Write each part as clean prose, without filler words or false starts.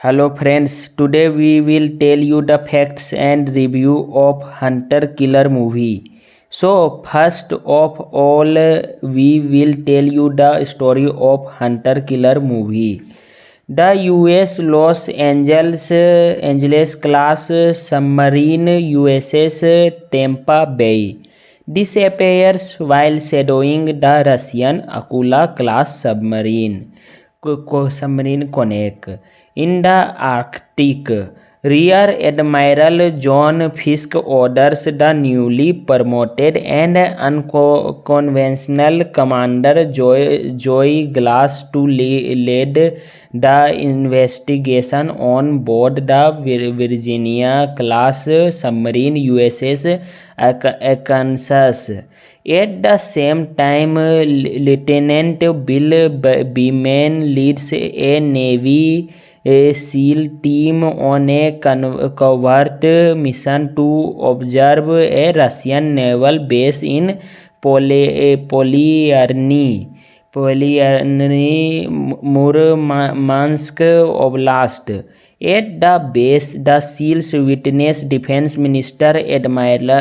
Hello friends, today we will tell you the facts and review of Hunter Killer movie. So first of all, we will tell you the story of Hunter Killer movie. The US Los Angeles class submarine USS Tampa Bay disappears while shadowing the Russian Akula class submarine connect in the Arctic. Rear Admiral John Fisk orders the newly promoted and unconventional Commander Joy Glass to lead the investigation on board the Virginia class submarine USS Arkansas. At the same time, Lieutenant Bill Beeman leads a Navy SEAL team on a covert mission to observe a Russian naval base in Polyarny, Murmansk Oblast. At the base, the SEALs witness Defense Minister Admiral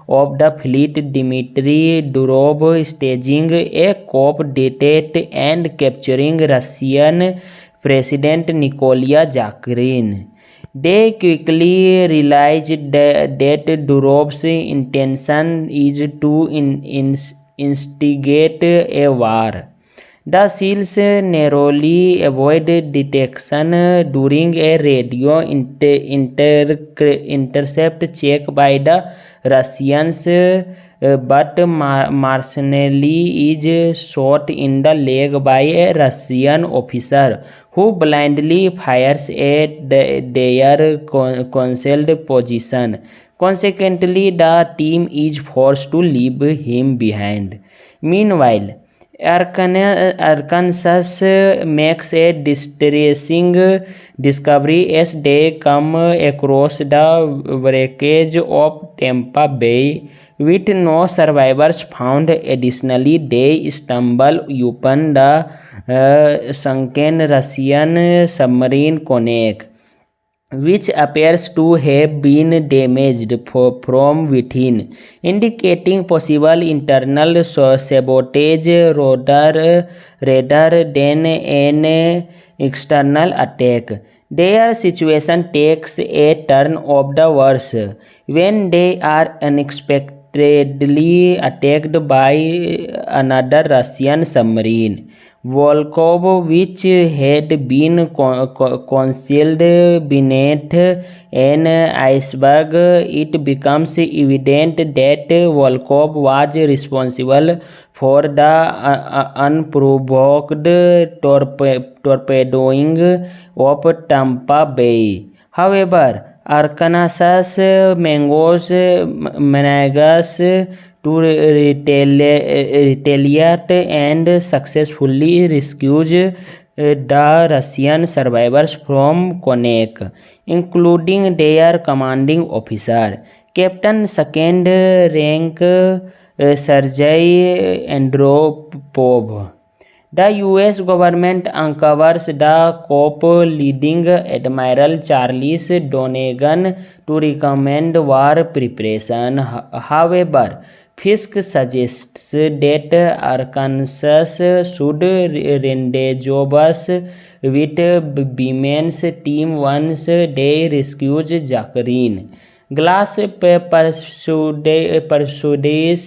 of the fleet Dmitry Durov staging a coup d'etat and capturing Russian President Nikola Zakharin. They quickly realized that Durov's intention is to instigate a war. The SEALs narrowly avoid detection during a radio intercept check by the Russians, but Marcinelli is shot in the leg by a Russian officer who blindly fires at their concealed position. Consequently, the team is forced to leave him behind. Meanwhile, Arkansas makes a distressing discovery as they come across the wreckage of Tampa Bay. With no survivors found, additionally, they stumble upon the sunken Russian submarine Konek, which appears to have been damaged from within, indicating possible internal sabotage rather than an external attack. Their situation takes a turn of the worse when they are unexpectedly attacked by another Russian submarine. Volkov, which had been concealed beneath an iceberg. It becomes evident that Volkov was responsible for the unprovoked torpedoing of Tampa Bay. However, Arkansas manages to retaliate and successfully rescues the Russian survivors from Konek, including their commanding officer, Captain Second Rank Sergei Andropov. The US government uncovers the coup, leading Admiral Charles Donegan to recommend war preparation. However, Fisk suggests that Arkansas should rendezvous with Beeman's team once they rescue Zakharin. Glass persuades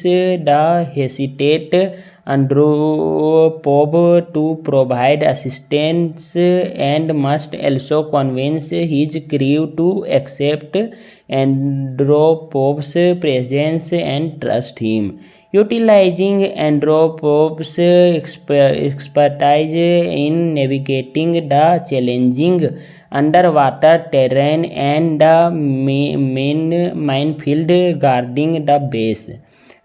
the hesitant Andropov to provide assistance and must also convince his crew to accept Andropov's presence and trust him. Utilizing Andropov's expertise in navigating the challenging underwater terrain and the main minefield guarding the base,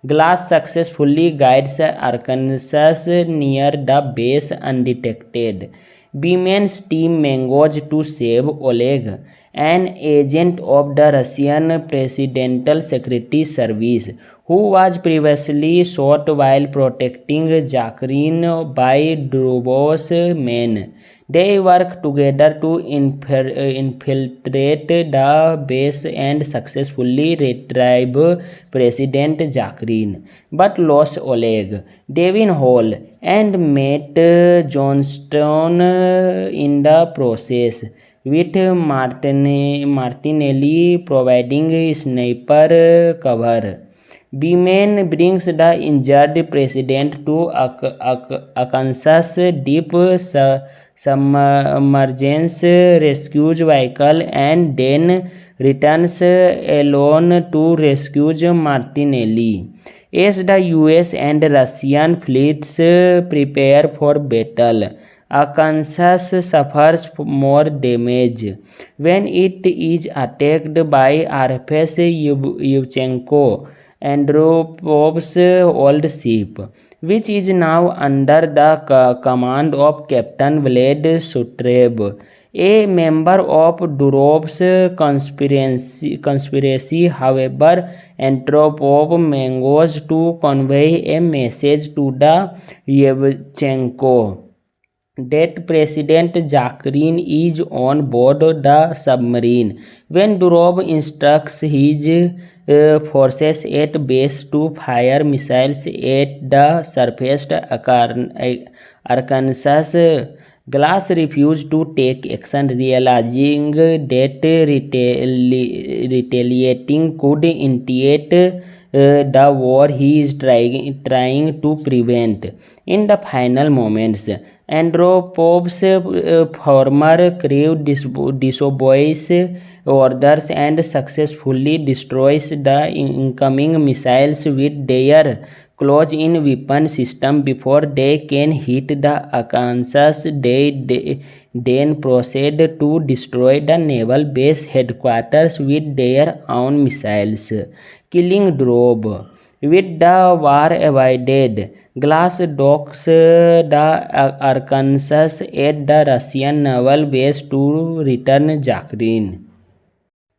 Glass successfully guides Arkansas near the base undetected. Beeman's team manages to save Oleg, an agent of the Russian Presidential Security Service, who was previously shot while protecting Zakharin by Durov's men. They work together to infiltrate the base and successfully retrieve President Zakrin, but lost Oleg, Devin Hall, and Matt Johnston in the process, with Martinelli providing sniper cover. B-Man brings the injured president to Arkansas deep submergence rescue vehicle and then returns alone to rescue Martinelli. As the US and Russian fleets prepare for battle, Arkansas suffers more damage when it is attacked by RFS Yevchenko, Andropov's old ship, which is now under the command of Captain Vlad Sutreb, a member of Durov's conspiracy. However, Andropov manages to convey a message to the Yevchenko that President Zakrin is on board the submarine. When Durov instructs his forces at base to fire missiles at the surface, Arkansas Glass refused to take action, realizing that retaliating could initiate the war he is trying to prevent. In the final moments, Andropov's former crew disobeys orders and successfully destroys the incoming missiles with their close-in weapon system before they can hit the Arkansas. They then proceed to destroy the naval base headquarters with their own missiles, killing Durov. With the war avoided, Glass docks the Arkansas at the Russian naval base to return Zakrin.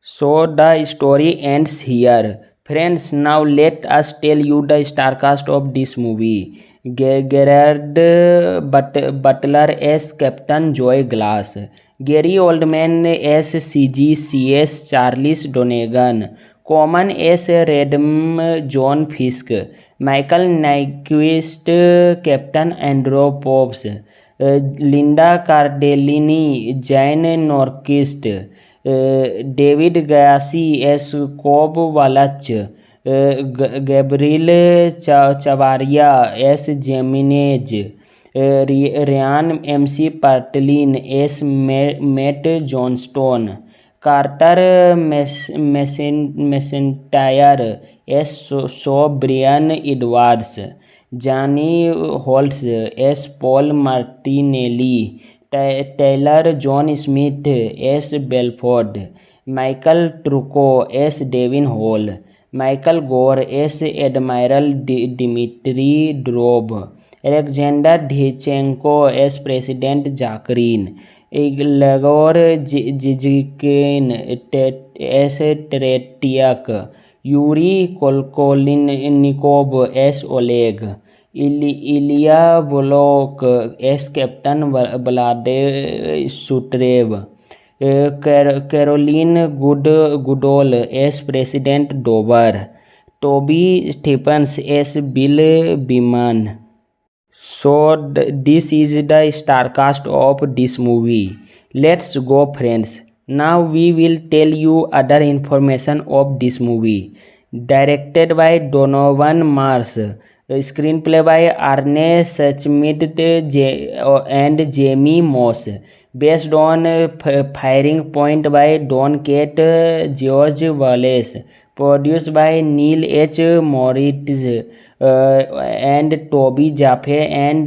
So the story ends here. Friends, now let us tell you the star cast of this movie. Gerard Butler as Captain Joy Glass, Gary Oldman as CGCS Charles Donegan, Common as Redm John Fisk, Michael Nyquist Captain Andropovs, Linda Cardellini Jane Norquist, David Gyasi as Cobb Wallach, Gabriel Chavaria as Jimenez, Ryan MC Patlin as Matt Johnstone, Carter McIntyre as Brian Edwards, Johnny Holtz as Paul Martinelli, Taylor John Smith as Belford, Michael Trucco as Devin Hall, Michael Gore as Admiral Dmitry Durov, Alexander Dhychenko as President Zakrin, Igor Zizkin as Tretiak, Yuri Kolkolnikov as Oleg, Ilya Volok as Captain Vlad Sutreb, Caroline Goodall as President Dover, Toby Stephens as Bill Beeman. So this is the star cast of this movie. Let's go, friends. Now we will tell you other information of this movie. Directed by Donovan Mars, screenplay by Arne Schmidt and Jamie Moss, based on Firing Point by Don Kate George Wallace, produced by Neil H. Moritz and Toby Jaffe and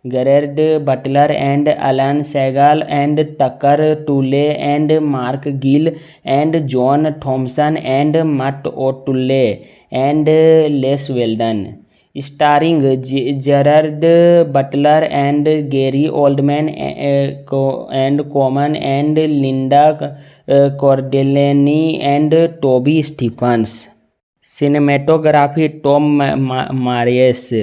Gerard Butler and Alan Segal and Tucker Toole and Mark Gill and John Thompson and Matt O'Toole and Les Weldon. Starring Gerard Butler and Gary Oldman and Coleman and Linda Cardellini and Toby Stephens. Cinematography Tom Mares.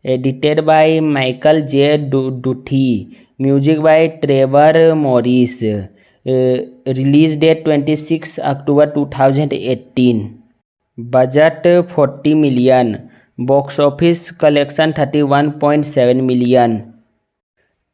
edited by Michael J. Duthie, music by Trevor Morris, release date 26 October 2018, budget 40 million, box office collection 31.7 million.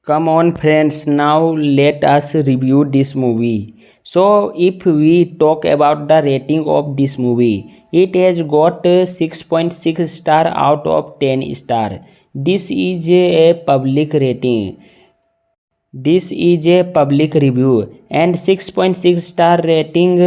Come on friends, now let us review this movie. So if we talk about the rating of this movie, it has got 6.6 star out of 10 star. This is a public rating. This is a public review, and 6.6 star rating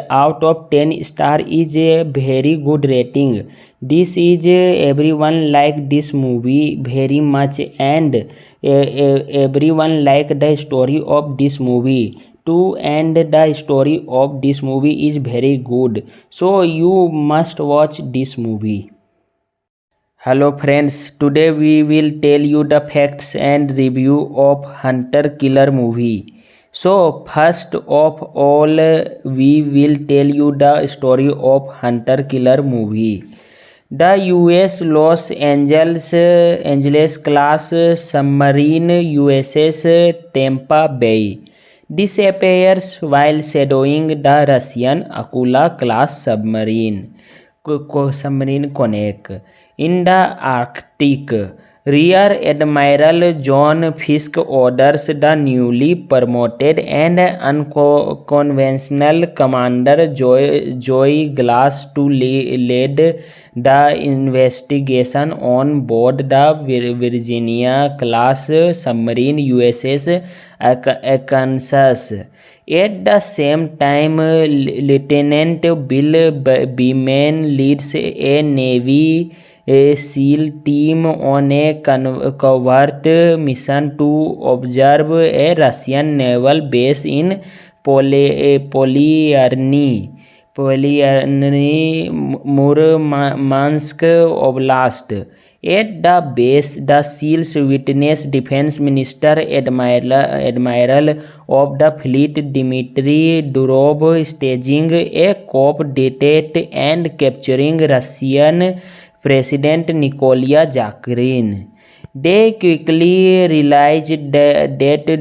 out of 10 star is a very good rating. This is everyone like this movie very much, and everyone like the story of this movie too, and the story of this movie is very good, so you must watch this movie. Hello friends, today we will tell you the facts and review of Hunter Killer movie. So first of all, we will tell you the story of Hunter Killer movie. The US Los Angeles class submarine USS Tampa Bay disappears while shadowing the Russian Akula class submarine connect in the Arctic. Rear Admiral John Fisk orders the newly promoted and unconventional Commander Joy Glass to lead the investigation on board the Virginia-class submarine USS Arkansas. At the same time, Lieutenant Bill Beeman leads a Navy SEAL team on a covert mission to observe a Russian naval base in Polyarny, Murmansk Oblast. At the base, the SEALs witness Defense Minister Admiral of the Fleet Dmitry Durov staging a coup d'etat and capturing Russian President Nikola Zakharin. They quickly realized that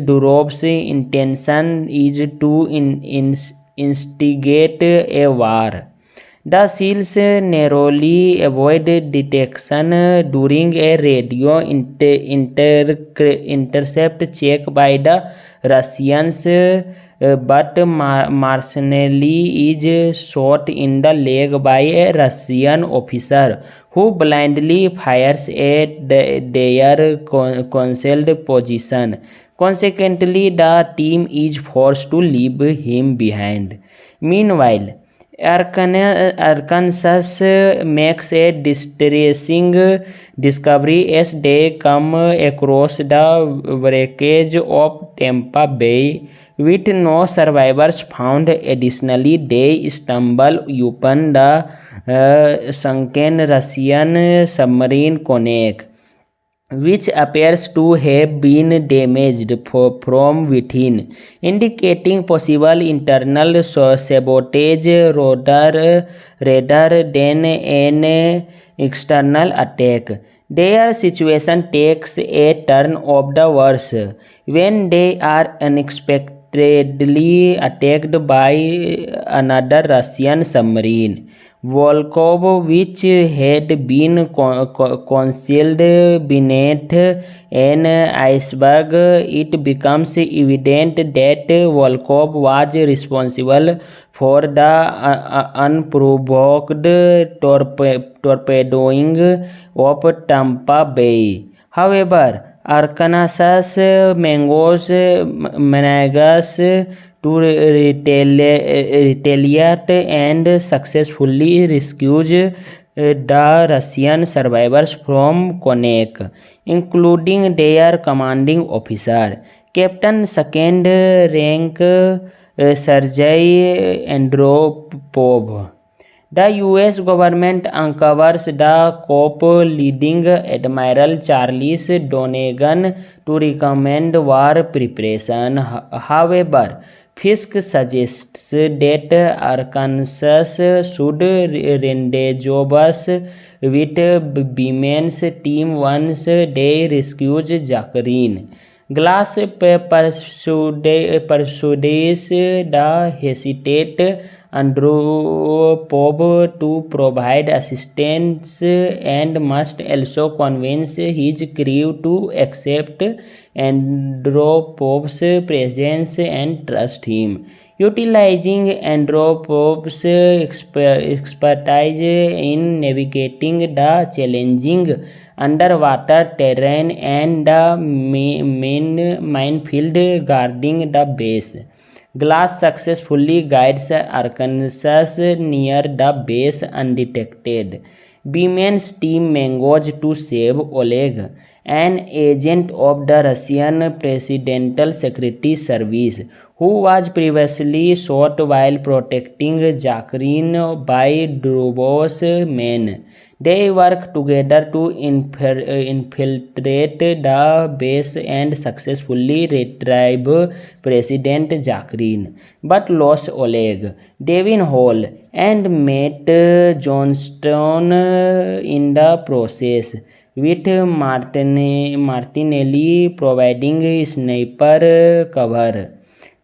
Durov's intention is to instigate a war. The SEALs narrowly avoid detection during a radio intercept check by the Russians, but Marcinelli is shot in the leg by a Russian officer who blindly fires at their concealed position. Consequently, the team is forced to leave him behind. Meanwhile, Arkansas makes a distressing discovery as they come across the wreckage of Tampa Bay with no survivors found. Additionally, they stumble upon the sunken Russian submarine connect, which appears to have been damaged from within, indicating possible internal sabotage rather than an external attack. Their situation takes a turn of the worse when they are unexpectedly attacked by another Russian submarine, Volkov, which had been concealed beneath an iceberg. It becomes evident that Volkov was responsible for the unprovoked torpedoing of Tampa Bay. However, Arkansas manages to retaliate and successfully rescues the Russian survivors from connect, including their commanding officer, Captain Second Rank Sergei Andropov. The US government uncovers the coup, leading Admiral Charles Donegan to recommend war preparation. However, Fisk suggests that Arkansas should rendezvous with women's team once they rescues Jacqueline. Glass persuades the hesitant Andropov to provide assistance and must also convince his crew to accept Andropov's presence and trust him. Utilizing Andropov's expertise in navigating the challenging underwater terrain and the main minefield guarding the base, Glass successfully guides Arkansas near the base undetected. Beeman's team manages to save Oleg, an agent of the Russian Presidential Security Service, who was previously shot while protecting Jacqueline by Drobos' men. They work together to infiltrate the base and successfully retrieve President Jacqueline, but lost Oleg, Devin Hall, and Matt Johnston in the process, with Martinelli providing sniper cover.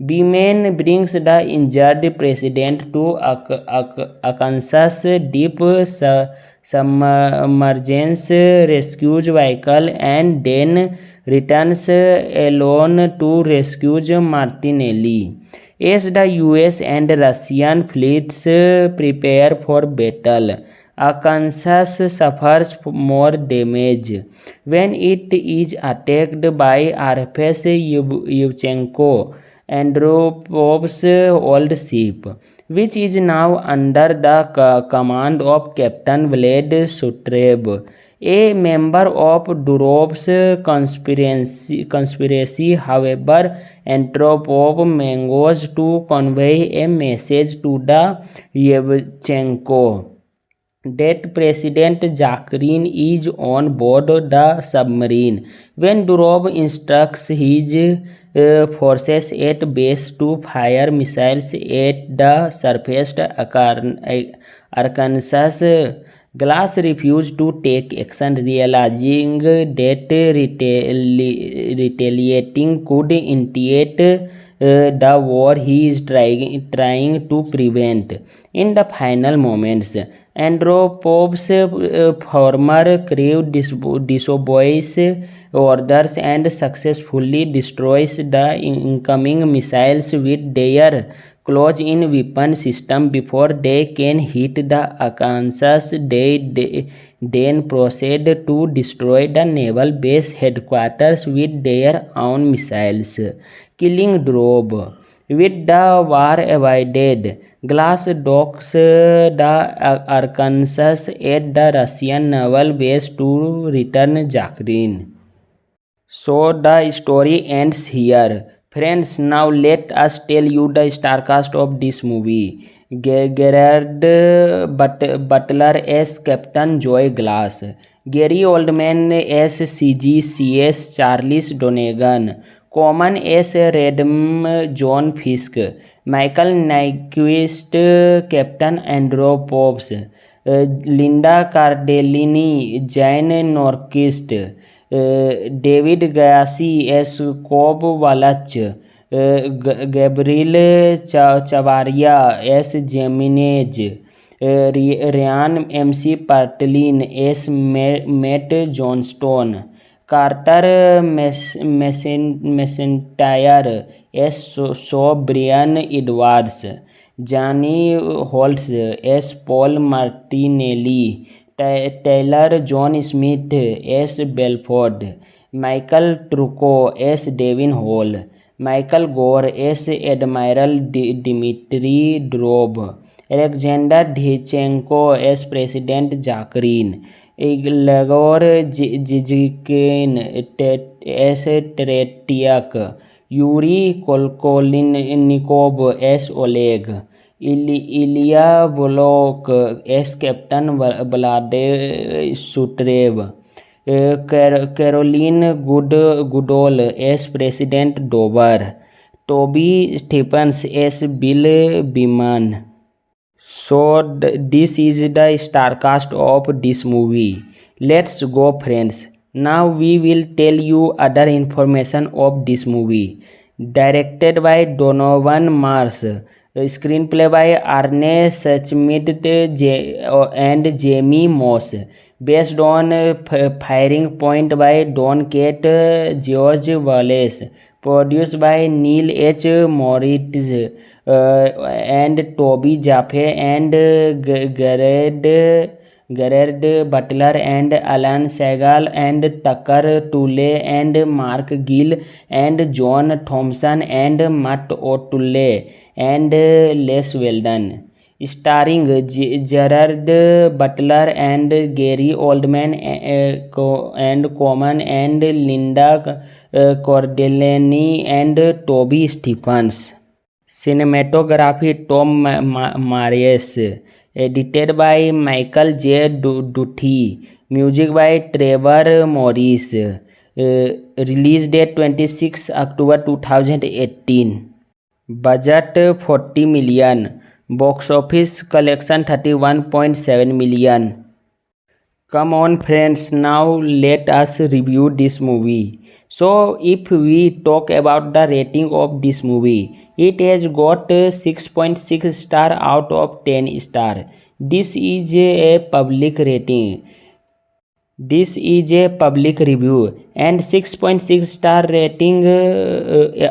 Beeman brings the injured president to Arkansas deep submergence rescue vehicle and then returns alone to rescue Martinelli. As the US and Russian fleets prepare for battle, Arkansas suffers more damage when it is attacked by RFS Yevchenko, Andropov's old ship, which is now under the command of Captain Vlad Sutreb, a member of Durov's conspiracy. However, Andropov manages to convey a message to the Yevchenko that President Jacqueline is on board the submarine. When Durov instructs his forces at base to fire missiles at the surface, Arkansas Glass refused to take action, realizing that retaliating could initiate the war he is trying to prevent. In the final moments, Andropov's former crew disobeys orders and successfully destroys the incoming missiles with their close-in weapon system before they can hit the Arkansas. They then proceed to destroy the naval base headquarters with their own missiles, killing Drob. With the war avoided, Glass docks the Arkansas at the Russian naval base to return Jacqueline. So the story ends here. Friends, now let us tell you the star cast of this movie. Gerard Butler as Captain Joy Glass, Gary Oldman as CGCS Charles Donegan, Common as Redm John Fisk, Michael Nyquist Captain Andropovs, Linda Cardellini Jane Norquist, David Gassi as Cobb Wallach, Gabriel Chavaria as Jimenez, Ryan MC Patlin as Matt Johnston, Carter McIntyre as Brian Edwards, Johnny Holtz as Paul Martinelli, Taylor John Smith as Belford, Michael Trucco as Devin Hall, Michael Gore as Admiral Dmitry Drob, Alexander Dhychenko as President Jacqueline, Igor Zizkin as Tretiak, Yuri Kolkolnikov as Oleg, Ilya Volok as Captain Vlad Sutreb, Caroline Goodall as President Dover, Toby Stephens as Bill Beeman. So this is the star cast of this movie. Let's go, friends. Now we will tell you other information of this movie. Directed by Donovan Mars. Screenplay by Arne Schmidt and Jamie Moss. Based on Firing Point by Don Kate George Wallace. Produced by Neil H. Moritz and Toby Jaffe and Gerard Butler and Alan Segal and Tucker Toole and Mark Gill and John Thompson and Matt O'Toole and Les Weldon. Starring Gerard Butler and Gary Oldman and Coleman and Linda Cardellini and Toby Stephens. Cinematography Tom Marius. Edited by Michael J. Duthie. Music by Trevor Morris. Release date 26 October 2018. Budget 40 million. Box office collection 31.7 million. Come on friends, now let us review this movie. So if we talk about the rating of this movie, it has got 6.6 star out of 10 star. This is a public rating. This is a public review, and 6.6 star rating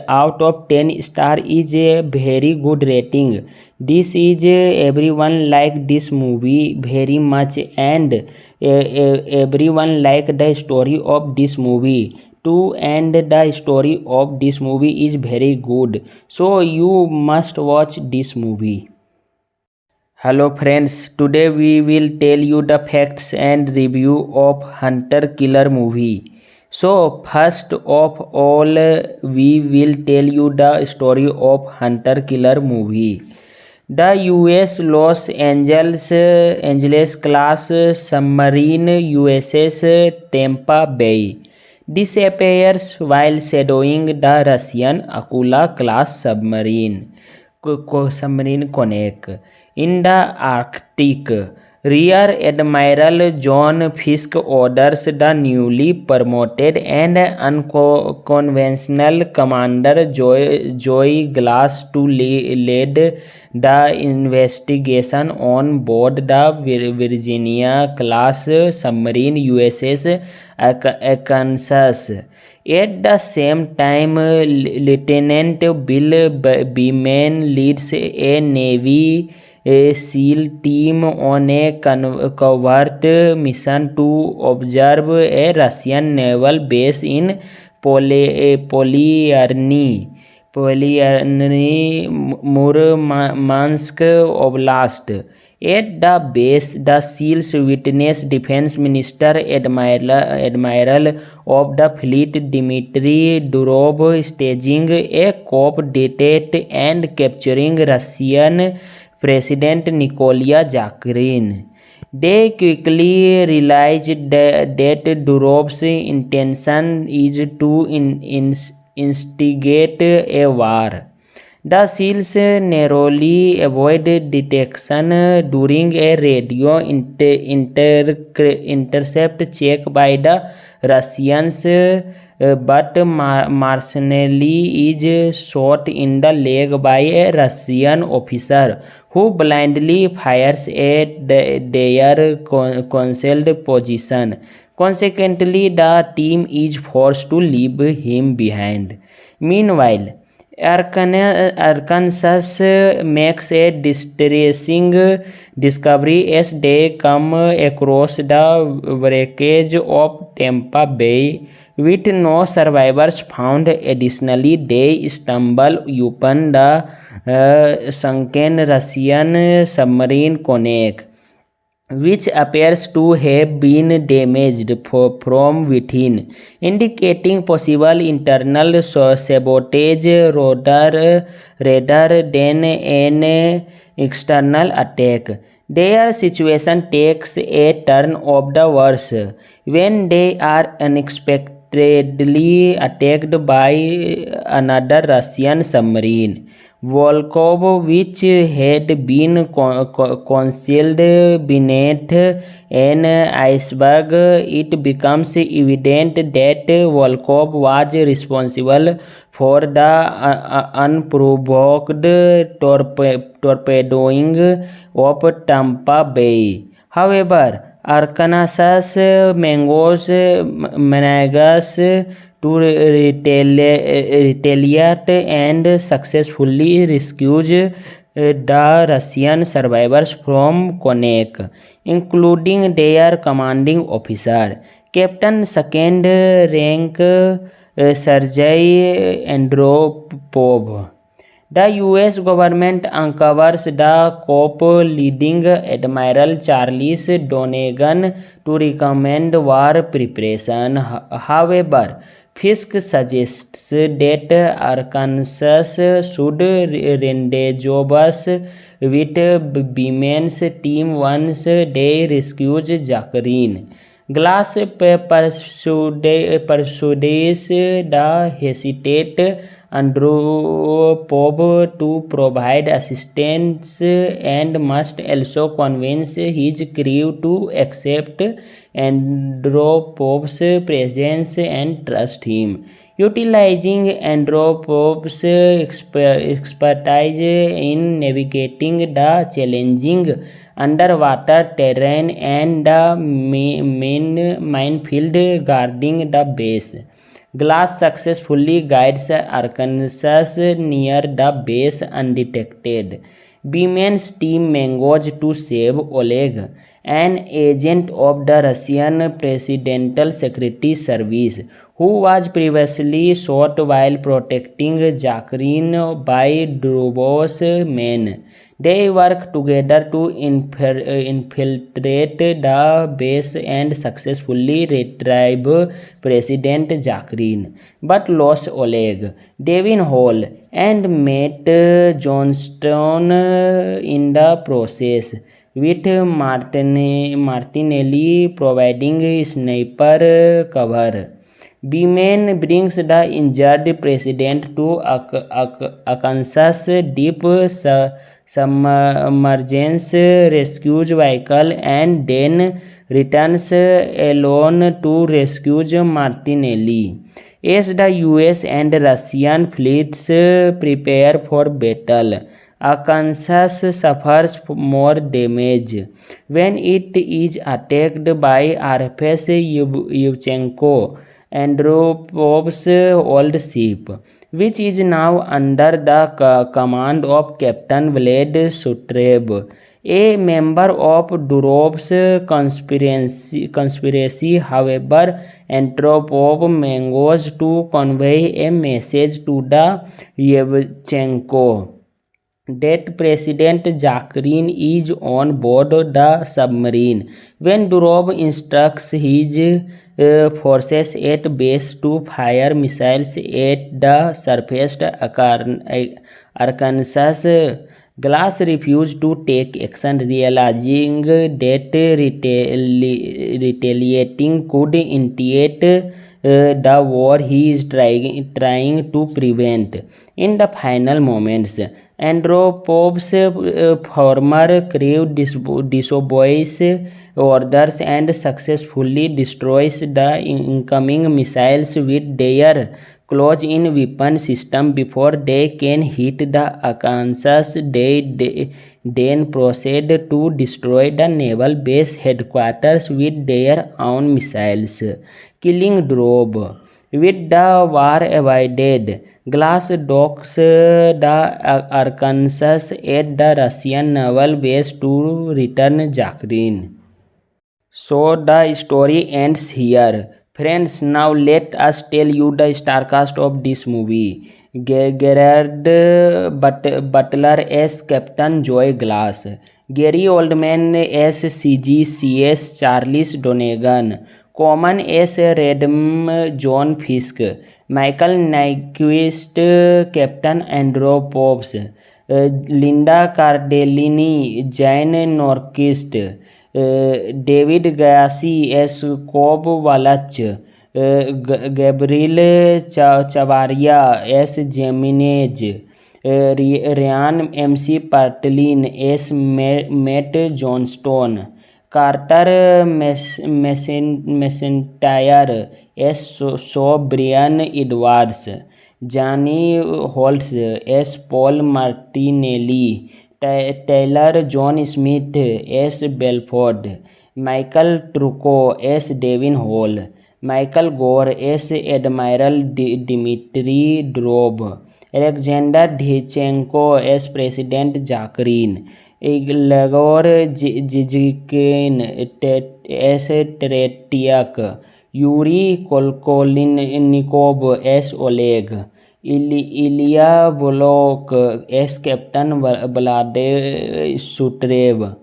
out of 10 star is a very good rating. This is everyone like this movie very much, and everyone like the story of this movie too, and the story of this movie is very good, so you must watch this movie. Hello friends, today we will tell you the facts and review of Hunter Killer movie. So first of all, we will tell you the story of Hunter Killer movie. The US Los Angeles class submarine USS Tampa Bay disappears while shadowing the Russian Akula class submarine Konek in the Arctic. Rear Admiral John Fisk orders the newly promoted and unconventional Commander Joy Glass to lead the investigation on board the Virginia class submarine USS Arkansas. At the same time, Lieutenant Bill Beeman leads a Navy SEAL team on a covert mission to observe a Russian naval base in Polyarny, Murmansk Oblast. At the base, the SEALs witness Defense Minister Admiral of the Fleet Dmitry Durov staging a coup d'etat and capturing Russian President Nikola Zakharin. They quickly realized that Durov's intention is to instigate a war. The SEALs narrowly avoid detection during a radio intercept check by the Russians, but Marcinelli is shot in the leg by a Russian officer who blindly fires at their concealed position. Consequently, the team is forced to leave him behind. Meanwhile, Arkansas makes a distressing discovery as they come across the wreckage of Tampa Bay with no survivors found. Additionally, they stumble upon the sunken Russian submarine Konek, which appears to have been damaged from within, indicating possible internal sabotage rather than an external attack. Their situation takes a turn of the worse when they are unexpectedly unexpectedly attacked by another Russian submarine. Volkov, which had been concealed beneath an iceberg, it becomes evident that Volkov was responsible for the unprovoked torpedoing of Tampa Bay. However, Arkansas manages to retaliate and successfully rescues the Russian survivors from Konek, including their commanding officer, Captain Second Rank Sergei Andropov. The US government uncovers the coup, leading Admiral Charles Donegan to recommend war preparation. However, Fisk suggests that Arkansas should rendezvous with Beeman's team once they rescue Jacqueline. Glass persuades the hesitant Andropov to provide assistance and must also convince his crew to accept Andropov's presence and trust him. Utilizing Andropov's expertise in navigating the challenging underwater terrain and the main minefield guarding the base, Glass successfully guides Arkansas near the base undetected. Beeman's team manages to save Oleg, an agent of the Russian Presidential Security Service, who was previously shot while protecting Jacqueline by Drobov's men. They work together to infiltrate the base and successfully retrieve President Jacqueline, but lose Oleg, Devin Hall, and Matt Johnston in the process, with Martinelli providing sniper cover. Beeman brings the injured president to Arkansas deep submergence rescue vehicle and then returns alone to rescue Martinelli. As the US and Russian fleets prepare for battle, Arkansas suffers more damage when it is attacked by RFS Yevchenko, Andropov's old ship, which is now under the command of Captain Vlad Sutreb, a member of Durov's conspiracy. However, Andropov manages to convey a message to the Yevchenko that President Jacqueline is on board the submarine. When Durov instructs his forces at base to fire missiles at the surface, Arkansas Glass refused to take action, realizing that retaliating could initiate the war he is trying to prevent. In the final moments, Andropov's former crew disobeys orders and successfully destroys the incoming missiles with their close-in weapon system before they can hit the Arkansas. They then proceed to destroy the naval base headquarters with their own missiles, killing Durov. With the war avoided, Glass docks the Arkansas at the Russian naval base to return Jacqueline. So the story ends here. Friends, now let us tell you the star cast of this movie. Gerard Butler as Captain Joy Glass, Gary Oldman as CGCS Charles Donegan, Common as Redm John Fisk, Michael Nyquist Captain Andropovs, Linda Cardellini Jane Norquist, David Gassi as Cobb Wallach, Gabriel Chavaria as Jimenez, Ryan MC Patlin as Matt Johnston, Carter McIntyre as Brian Edwards, Johnny Holtz as Paul Martinelli, Taylor John Smith as Belford, Michael Trucco as Devin Hall, Michael Gore as Admiral Dmitry Drov, Alexander Dichenko as President Zakharin, Igor Zizikin as Tretiak, Yuri Kolkolinnikov as Oleg, Ilya Volok as Captain Vlade Sutrev,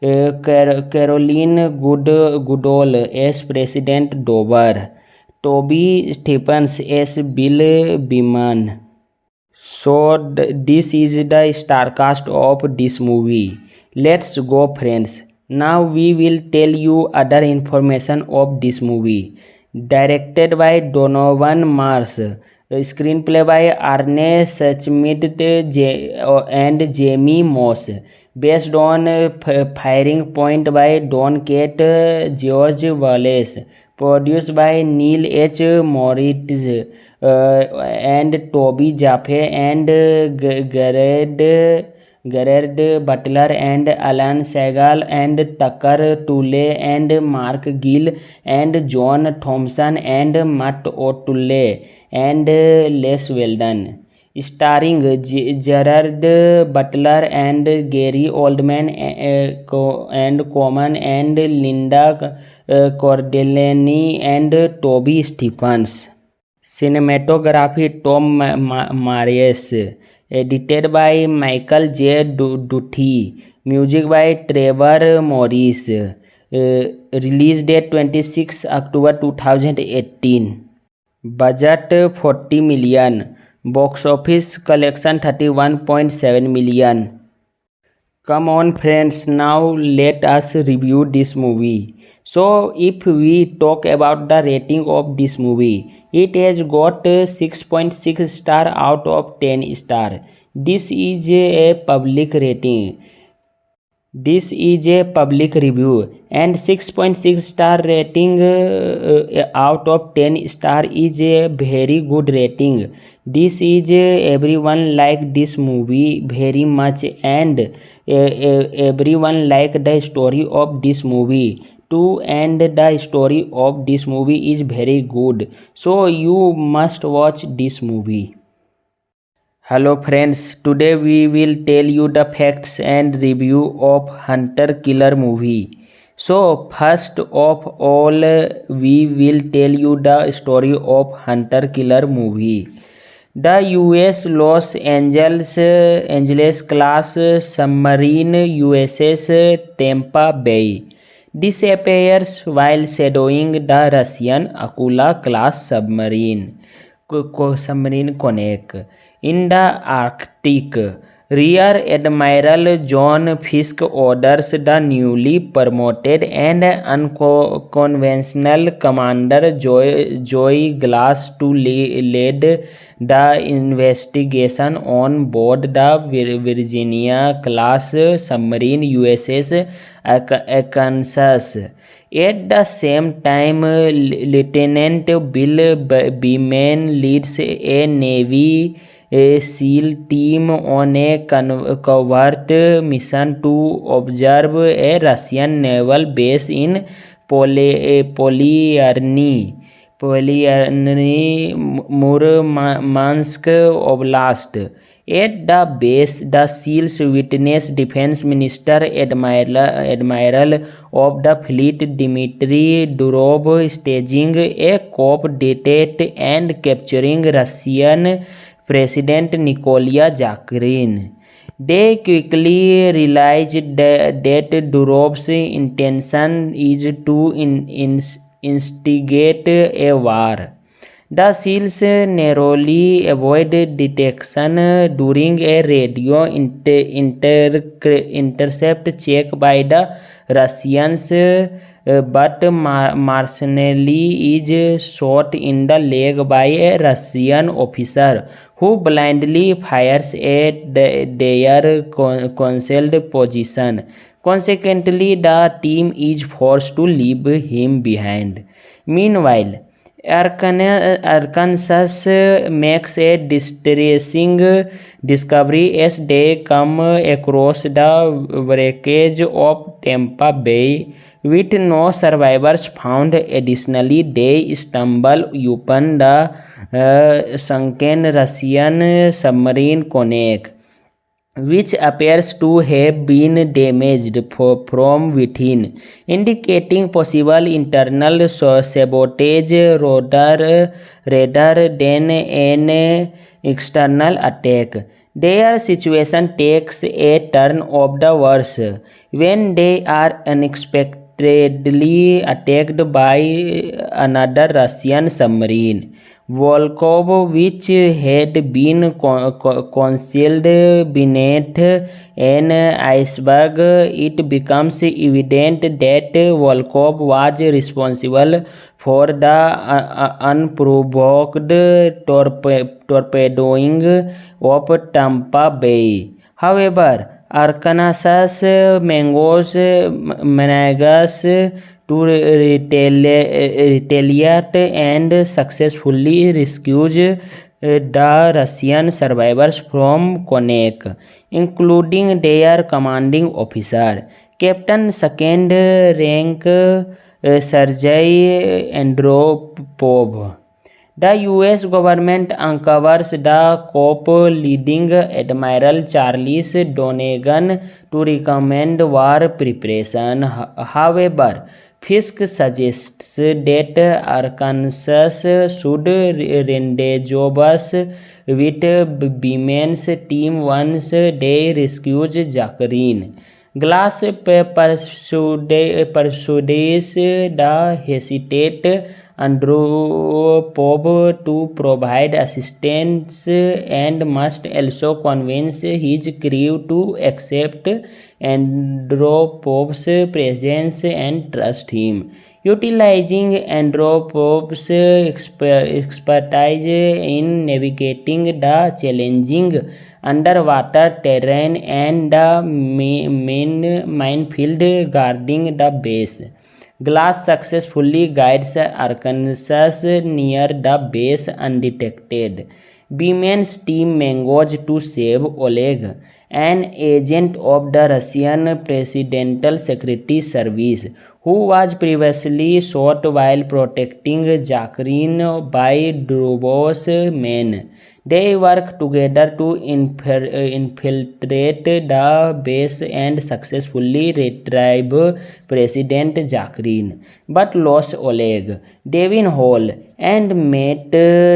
Caroline Goodall as President Dover, Toby Stephens as Bill Beeman. So this is the starcast of this movie. Let's go, friends. Now we will tell you other information of this movie. Directed by Donovan Mars, screenplay by Arne Schmidt and Jamie Moss, based on Firing Point by Don Kate George Wallace, produced by Neil H. Moritz and Toby Jaffe and Gerard Butler and Alan Segal and Tucker Toole and Mark Gill and John Thompson and Matt O'Toole and Les Weldon. Starring Gerard Butler and Gary Oldman and Coleman and Linda Cardellini and Toby Stephens. Cinematography Tom Marius. Edited by Michael J. Duthie. Music by Trevor Morris. Release date 26 October 2018. Budget 40 million. Box office collection 31.7 million. Come on, friends, now let us review this movie. So if we talk about the rating of this movie, it has got 6.6 star out of 10 star. This is a public rating. This is a public review, and 6.6 star rating out of 10 star is a very good rating. This is everyone like this movie very much, and everyone like the story of this movie too, and the story of this movie is very good, so you must watch this movie. Hello friends, today we will tell you the facts and review of Hunter Killer movie. So first of all, we will tell you the story of Hunter Killer movie. The US Los Angeles class submarine USS Tampa Bay disappears while shadowing the Russian Akula class submarine Konek in the Arctic. Rear Admiral John Fisk orders the newly promoted and unconventional Commander Joy Glass to lead the investigation on board the Virginia-class submarine USS Arkansas. At the same time, Lieutenant Bill Beeman leads a Navy SEAL team on a covert mission to observe a Russian naval base in Polyarny, Murmansk Oblast. At the base, the SEALs witness Defense Minister Admiral of the Fleet Dmitry Durov staging a coup d'etat and capturing Russian President Nikola Zakharin. They quickly realized that Durov's intention is to instigate a war. The SEALs narrowly avoid detection during a radio intercept check by the Russians. but Marcinelli is shot in the leg by a Russian officer who blindly fires at their concealed position. Consequently, the team is forced to leave him behind. Meanwhile, Arkansas makes a distressing discovery as they come across the wreckage of Tampa Bay with no survivors found. Additionally, they stumble upon the sunken Russian submarine Konek, which appears to have been damaged from within, indicating possible internal sabotage rather than an external attack. Their situation takes a turn of the worse when they are unexpectedly attacked by another Russian submarine, Volkov, which had been concealed beneath an iceberg. It becomes evident that Volkov was responsible for the unprovoked torpedoing of Tampa Bay. However, Arkansas manages to retaliate and successfully rescues the Russian survivors from Konek, including their commanding officer, Captain Second Rank Sergei Andropov. The US government uncovers the coup, leading Admiral Charles Donegan to recommend war preparation. However, Fisk suggests that Arkansas should rendezvous with Beeman's team once they rescues Jacqueline. Glass persuades the hesitant Andropov to provide assistance and must also convince his crew to accept Andropov's presence and trust him. Utilizing Andropov's expertise in navigating the challenging underwater terrain and the main minefield guarding the base, Glass successfully guides Arkansas near the base undetected. Beeman's team manages to save Oleg, an agent of the Russian Presidential Security Service, who was previously shot while protecting Jacqueline by Drobov's men. They work together to infiltrate the base and successfully retrieve President Jacqueline, but lose Oleg, Devin Hall, and Matt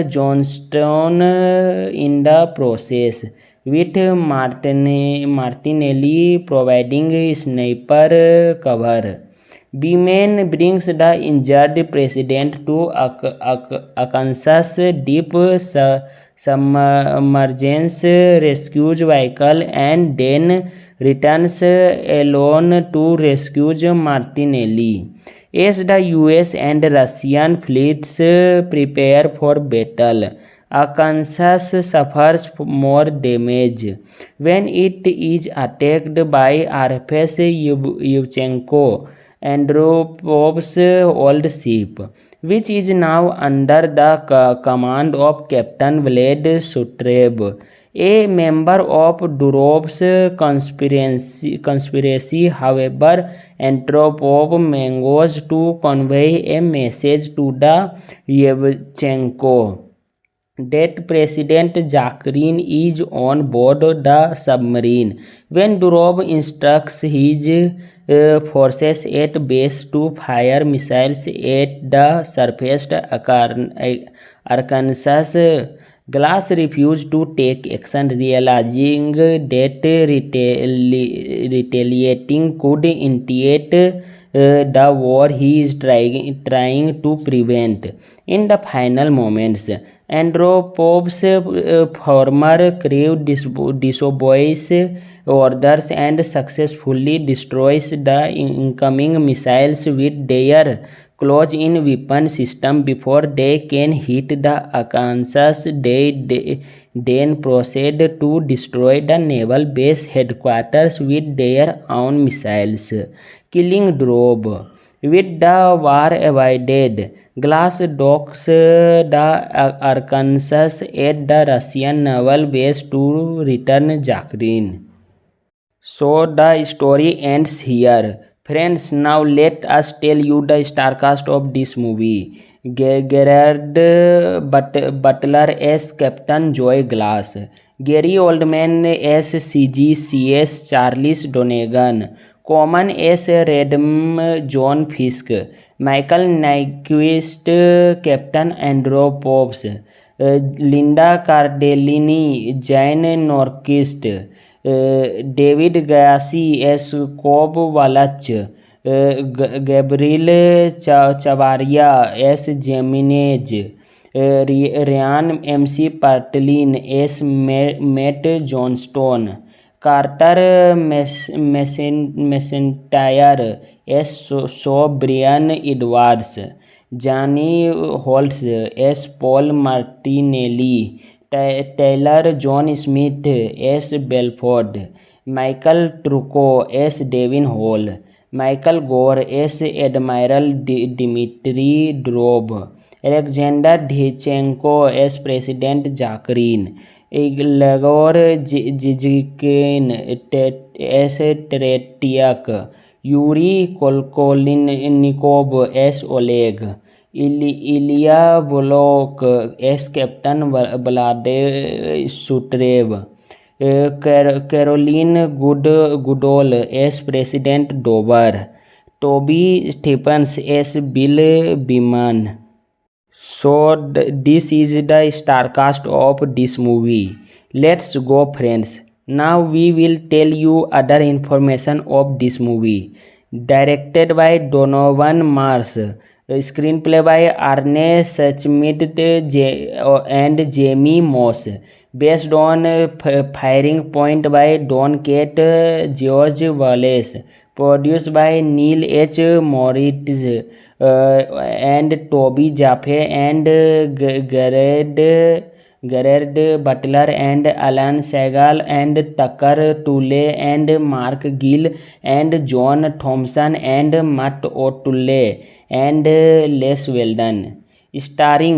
Johnston in the process, with Martinelli providing sniper cover. Beeman brings the injured president to Arkansas deep submergence rescue vehicle and then returns alone to rescue Martinelli. As the US and Russian fleets prepare for battle, Arkansas suffers more damage when it is attacked by RFS Yevchenko, Andropov's old ship, which is now under the command of Captain Vlad Sutreb, a member of Durov's conspiracy. However, Andropov manages to convey a message to the Yevchenko that President Jacqueline is on board the submarine. When Durov instructs his forces at base to fire missiles at the surface, Arkansas Glass refused to take action, realizing that retaliating could initiate the war he is trying to prevent. In the final moments, Andropov's former crew disobeys orders and successfully destroys the incoming missiles with their close-in weapon system before they can hit the Arkansas. They then proceed to destroy the naval base headquarters with their own missiles, killing Drove. With the war avoided, Glass docks the Arkansas at the Russian naval base to return Zakrin. So the story ends here. Friends, now let us tell you the star cast of this movie. Gerard Butler as Captain Joy Glass, Gary Oldman as CGCS Charles Donegan, Common as Redm John Fisk, Michael Nyquist Captain Andropovs, Linda Cardellini Jane Norquist, David Gyasi as Cobb Wallach, Gabriel Chavarria as Jimenez, Ryan McPartlin as Matt Johnstone, Carter MacIntyre as so Brian Edwards, Johnny Holtz as Paul Martinelli, Taylor John Smith as Belford, Michael Trucco as Devin Hall, Michael Gor as Admiral Dmitri Drob, Alexander Dichenko as President Zakarin, Igor Jijikin as Tretyak, Yuri Kolkolnikov as Oleg, Ilya Block as Captain Vladislav, Caroline Goodall as President Dover, Tobey Stephen's as Bill Beaman. So this is the star cast of this movie. Let's go, friends. Now we will tell you other information of this movie. Directed by Donovan Mars. Screenplay by Arne Schmidt and Jamie Moss. Based on Firing Point by Don Kate George Wallace. Produced by Neil H. Moritz and Toby Jaffe and Gerard Butler and Alan Segal and Tucker Toole and Mark Gill and John Thompson and Matt O'Toole and Les Weldon. Starring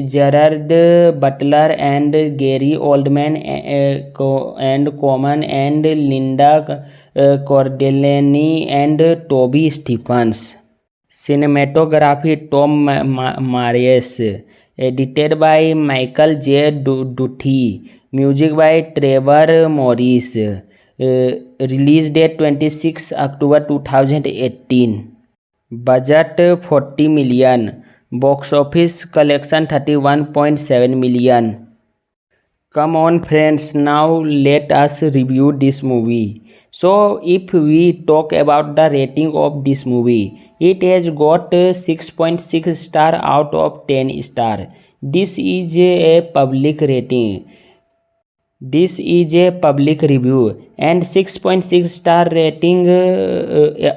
Gerard Butler and Gary Oldman and Common and Linda Cardellini and Toby Stephens. Cinematography Tom Marius. Edited by Michael J. Duthie. Music by Trevor Morris. Release date 26 October 2018. Budget 40 million. Box office collection 31.7 million. Come on, friends, now let us review this movie. So if we talk about the rating of this movie, it has got 6.6 star out of 10 star. This is a public rating. This is a public review, and 6.6 star rating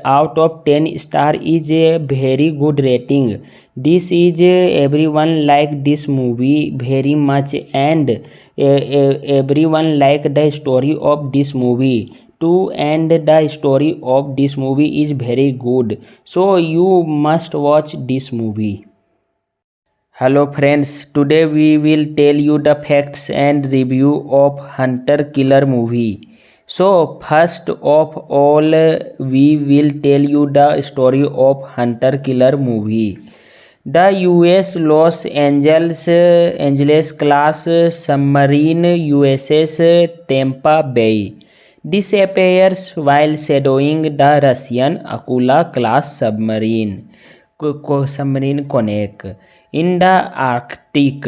out of 10 star is a very good rating. This is everyone like this movie very much, and everyone like the story of this movie too, and the story of this movie is very good, so you must watch this movie. Hello friends, today we will tell you the facts and review of Hunter Killer movie. So first of all, we will tell you the story of Hunter Killer movie. The US Los Angeles class submarine USS Tampa Bay disappears while shadowing the Russian Akula class submarine Konek in the Arctic.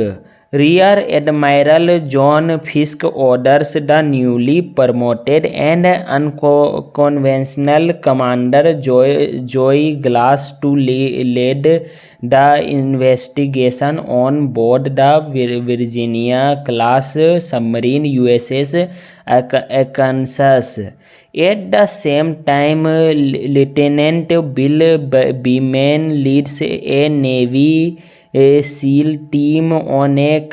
Rear Admiral John Fiske orders the newly promoted and unconventional Commander Joy Glass to lead the investigation on board the Virginia-class submarine USS Arkansas. At the same time, Lieutenant Bill Beeman leads a Navy SEAL team on a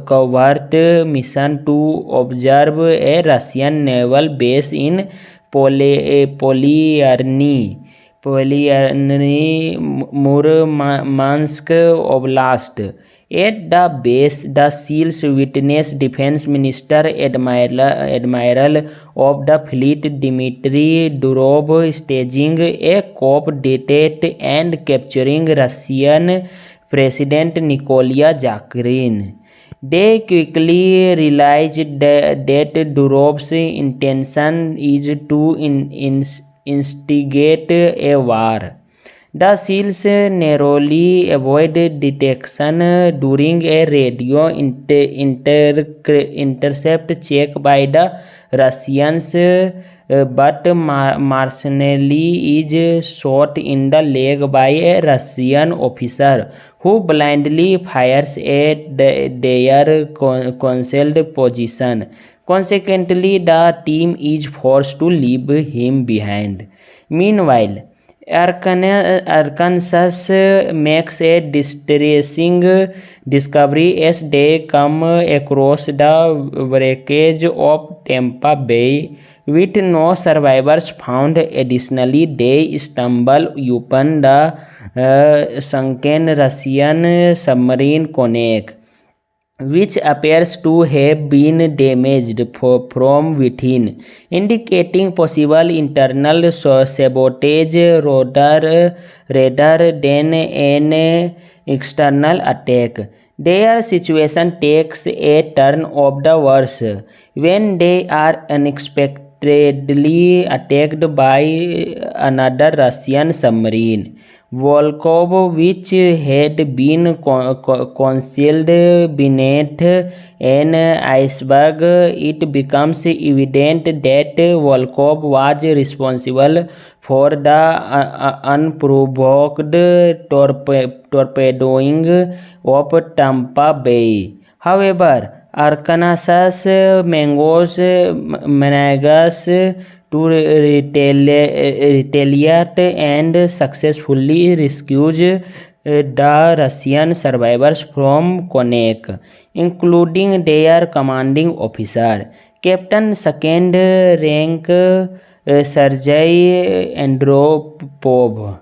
covert mission to observe a Russian naval base in Polyarny, Murmansk Oblast. At the base, the SEALs witness Defense Minister Admiral of the Fleet Dmitry Durov staging a coup d'etat and capturing Russian President Nikola Zakharin. They quickly realized that Durov's intention is to instigate a war. The SEALs narrowly avoid detection during a radio intercept check by the Russians, but Marcinelli is shot in the leg by a Russian officer who blindly fires at their concealed position. Consequently, the team is forced to leave him behind. Meanwhile, Arkansas makes a distressing discovery as they come across the wreckage of Tampa Bay, with no survivors found. Additionally, they stumble upon the sunken Russian submarine Konek, which appears to have been damaged from within, indicating possible internal sabotage rather than an external attack. Their situation takes a turn of the worse when they are unexpectedly attacked by another Russian submarine, Volkov, which had been concealed beneath an iceberg. It becomes evident that Volkov was responsible for the unprovoked torpedoing of Tampa Bay. However, Arkansas manages to retaliate and successfully rescues the Russian survivors from Konek, including their commanding officer, Captain Second Rank Sergei Andropov.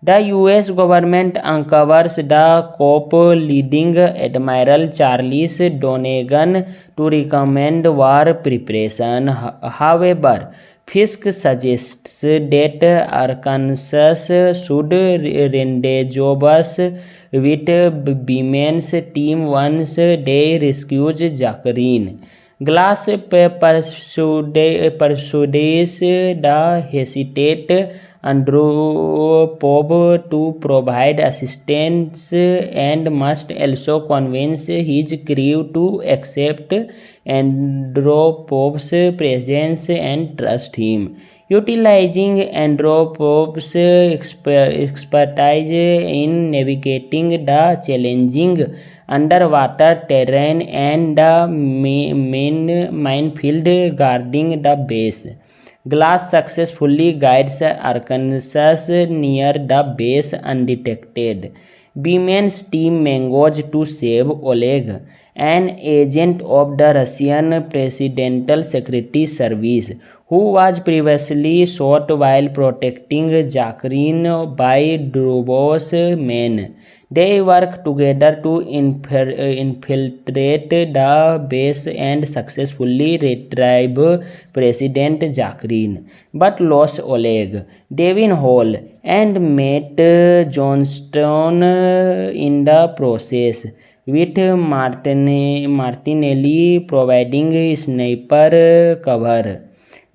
The US government uncovers the coup, leading Admiral Charles Donegan to recommend war preparation. However, Fisk suggests that Arkansas should rendezvous with Beeman's team once they rescue Zakharin. Glass persuades the hesitant Andropov to provide assistance and must also convince his crew to accept Andropov's presence and trust him. Utilizing Andropov's expertise in navigating the challenging underwater terrain and the main minefield guarding the base, Glass successfully guides Arkansas near the base undetected. Beeman's team manages to save Oleg, an agent of the Russian Presidential Security Service, who was previously shot while protecting Zakharin by Durov's men. They work together to infiltrate the base and successfully retrieve President Zakharin, but lose Oleg, Devin Hall, and Matt Johnston in the process, with Martinelli providing sniper cover.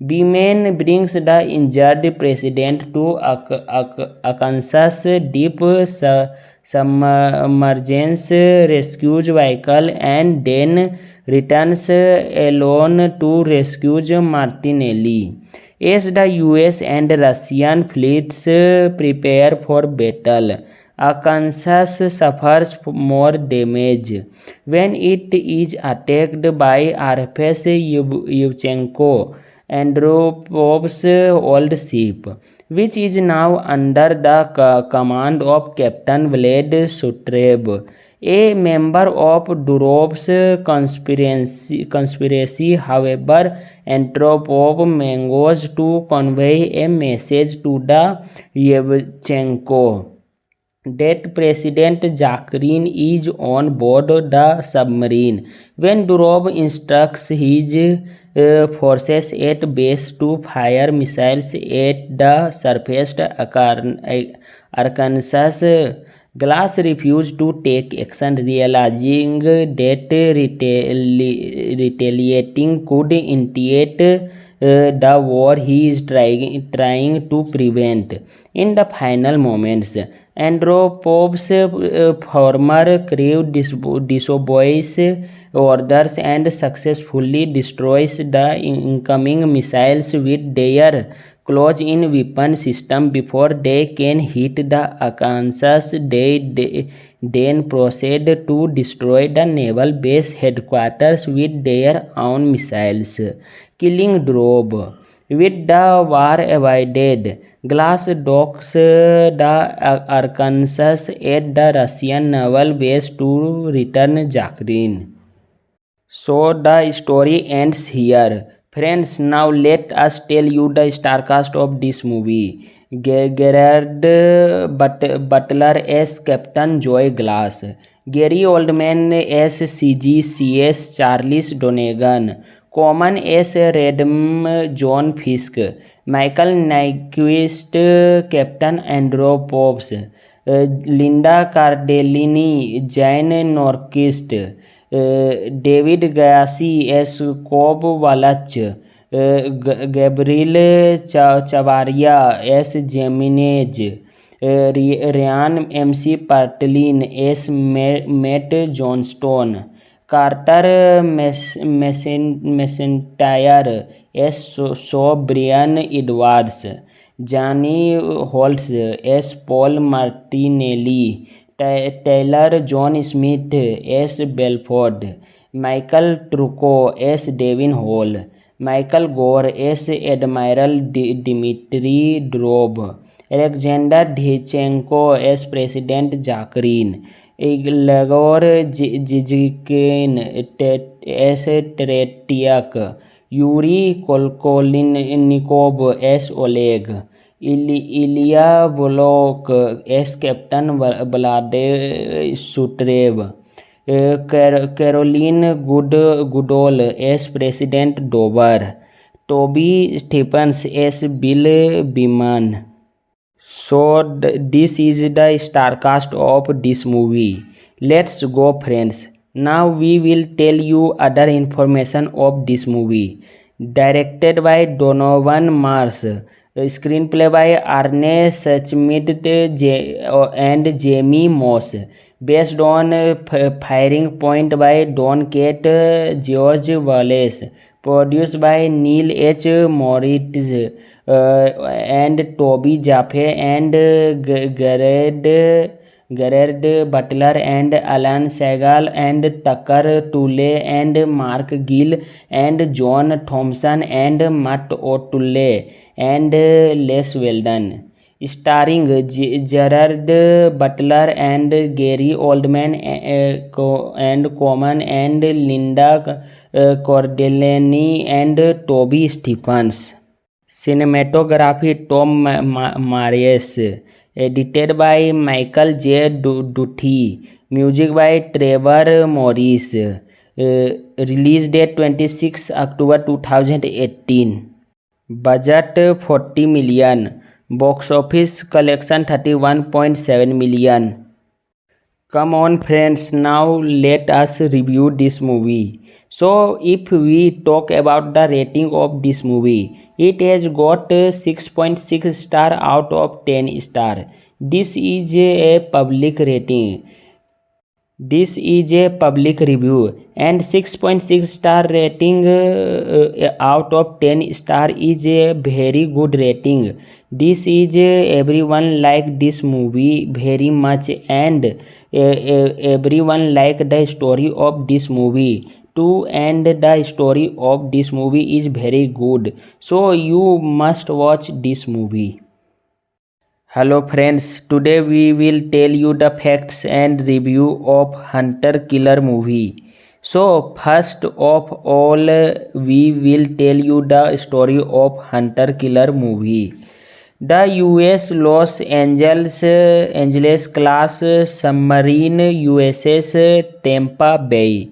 Beeman brings the injured president to Arkansas' deep submergence rescue vehicle and then returns alone to rescue Martinelli. As the US and Russian fleets prepare for battle, Arkansas suffers more damage when it is attacked by RFS Yevchenko, Andropov's old ship, which is now under the command of Captain Vlad Sutreb, a member of Durov's conspiracy. However, Andropov manages to convey a message to the Yevchenko that President Zakharin is on board the submarine. When Durov instructs his forces at base to fire missiles at the surface, Arkansas Glass refused to take action, realizing that retaliating could initiate the war he is trying to prevent. In the final moments, Andropov's former crew disobeys orders and successfully destroys the incoming missiles with their close-in weapon system before they can hit the Arkansas. They then proceed to destroy the naval base headquarters with their own missiles, killing Durov. With the war avoided, Glass docks the Arkansas at the Russian naval base to return Zakharin. So the story ends here. Friends, now let us tell you the star cast of this movie. Gerard Butler as Captain Joy Glass, Gary Oldman as CGCS Charles Donegan, Common as Redm John Fisk, Michael Nyquist Captain Andropovs, Linda Cardellini Jane Norquist, David Gassi as Cobb Walach, Gabriel Chavaria as Jimenez, Ryan MC Patlin as Matt Johnstone, Carter McIntyre as Brian Edwards, Johnny Holtz as Paul Martinelli, Taylor John Smith as Belford, Michael Trucco as Devin Hall, Michael Gore as Admiral Dmitry Durov, Alexander Dhychenko as President Zakharin, Igor Zizkin as Tretiak, Yuri Kolkolnikov as Oleg, Ilya Volok as Captain Vlad Sutreb, Caroline Goodall as President Dover, Toby Stephens as Bill Beeman. So this is the star cast of this movie. Let's go, friends. Now we will tell you other information of this movie. Directed by Donovan Mars, screenplay by Arne Sachmid and Jamie Moss, based on Firing Point by Don Kate George Wallace, produced by Neil H. Moritz and Toby Jaffe and Gerard Butler and Alan Segal and Tucker Toole and Mark Gill and John Thompson and Matt O'Toole and Les Weldon. Starring Gerard Butler and Gary Oldman and Common and Linda Cardellini and Toby Stephens. Cinematography Tom Marius. Edited by Michael J. Duthie. Music by Trevor Morris. Release date 26 October 2018. Budget 40 million. Box office collection 31.7 million. Come on friends, now let us review this movie. So if we talk about the rating of this movie, it has got 6.6 star out of 10 star. This is a public rating. This is a public review, and 6.6 star rating out of 10 star is a very good rating. This is everyone like this movie very much, and everyone like the story of this movie too, and the story of this movie is very good. So you must watch this movie. Hello friends, today we will tell you the facts and review of Hunter Killer movie. So first of all, we will tell you the story of Hunter Killer movie. The US Los Angeles class submarine USS Tampa Bay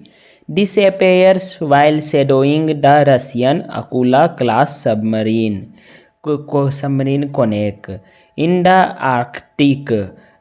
disappears while shadowing the Russian Akula class submarine connect in the Arctic.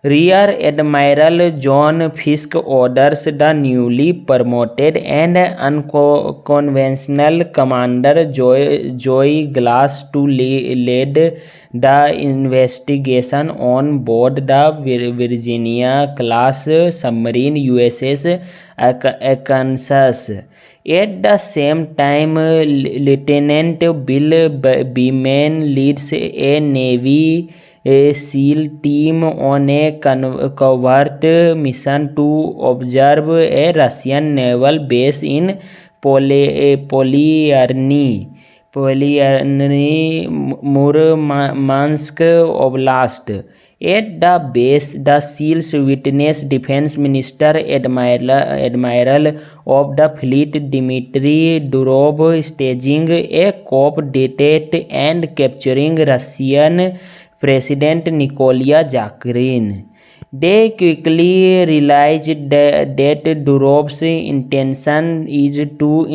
Rear Admiral John Fisk orders the newly promoted and unconventional Commander Joy Glass to lead the investigation on board the Virginia class submarine USS Arkansas. At the same time, Lieutenant Bill Beeman leads a Navy SEAL team on a covert mission to observe a Russian naval base in Polyarny, Murmansk Oblast. At the base, the SEALs witness Defense Minister Admiral of the fleet Dmitry Durov staging a coup d'etat and capturing Russian President Nikola Zakharin. They quickly realized that Durov's intention is to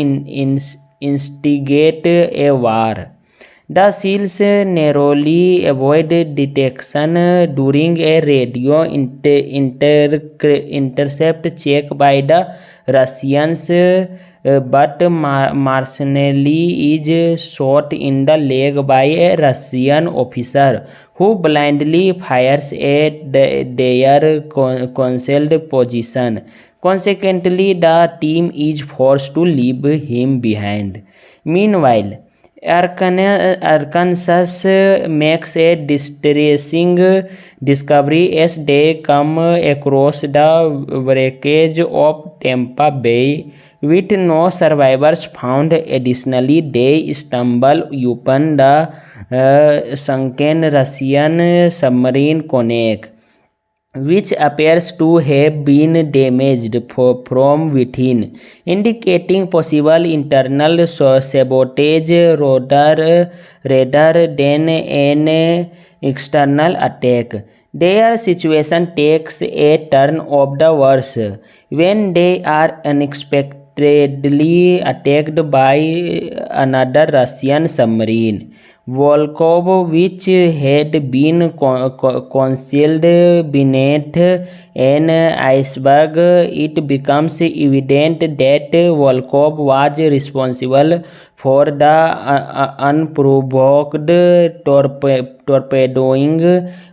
instigate a war. The SEALs narrowly avoid detection during a radio intercept check by the Russians, but Marcinelli is shot in the leg by a Russian officer who blindly fires at their concealed position. Consequently, the team is forced to leave him behind. Meanwhile, Arkansas makes a distressing discovery as they come across the wreckage of Tampa Bay with no survivors found. Additionally, they stumble upon the sunken Russian submarine Konek, which appears to have been damaged from within, indicating possible internal sabotage rather than an external attack. Their situation takes a turn of the worse when they are unexpectedly attacked by another Russian submarine, Volkov, which had been concealed beneath an iceberg. It becomes evident that Volkov was responsible for the unprovoked torpedoing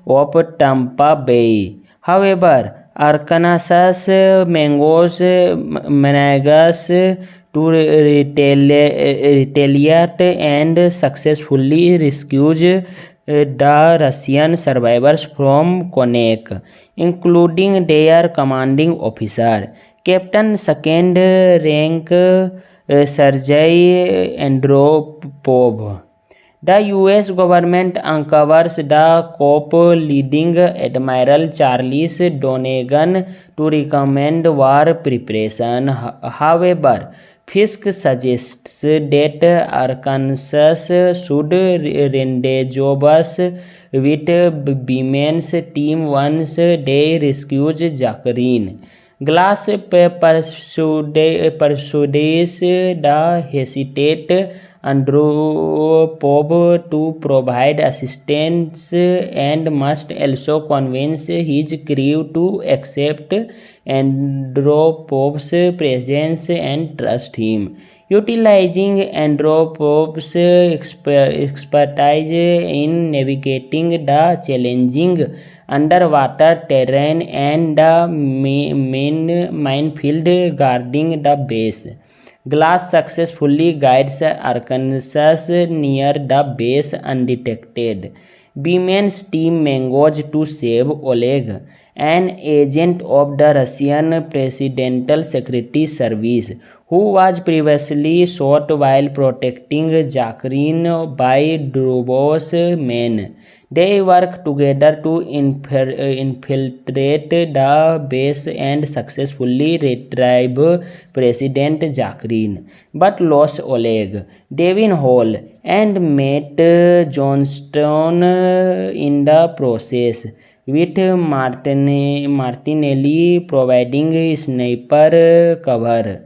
of Tampa Bay. However, Arkansas manages to retaliate and successfully rescues the Russian survivors from Konek, including their commanding officer, Captain Second Rank Sergei Andropov. The US government uncovers the coup, leading Admiral Charles Donegan to recommend war preparation. However, Fisk suggests that Arkansas should rendezvous with Beeman's team once they rescue Zakharin. Glass persuades the hesitant Andropov to provide assistance and must also convince his crew to accept Andropov's presence and trust him. Utilizing Andropov's expertise in navigating the challenging underwater terrain, and the main minefield guarding the base. Glass successfully guides Arkansas near the base undetected. B-Man's team manages to save Oleg, an agent of the Russian Presidential Security Service, who was previously shot while protecting Zakharin by Drobov's men. They work together to infiltrate the base and successfully retrieve President Zakharin, but lost Oleg, Devin Hall, and Matt Johnston in the process, with Martinelli providing sniper cover.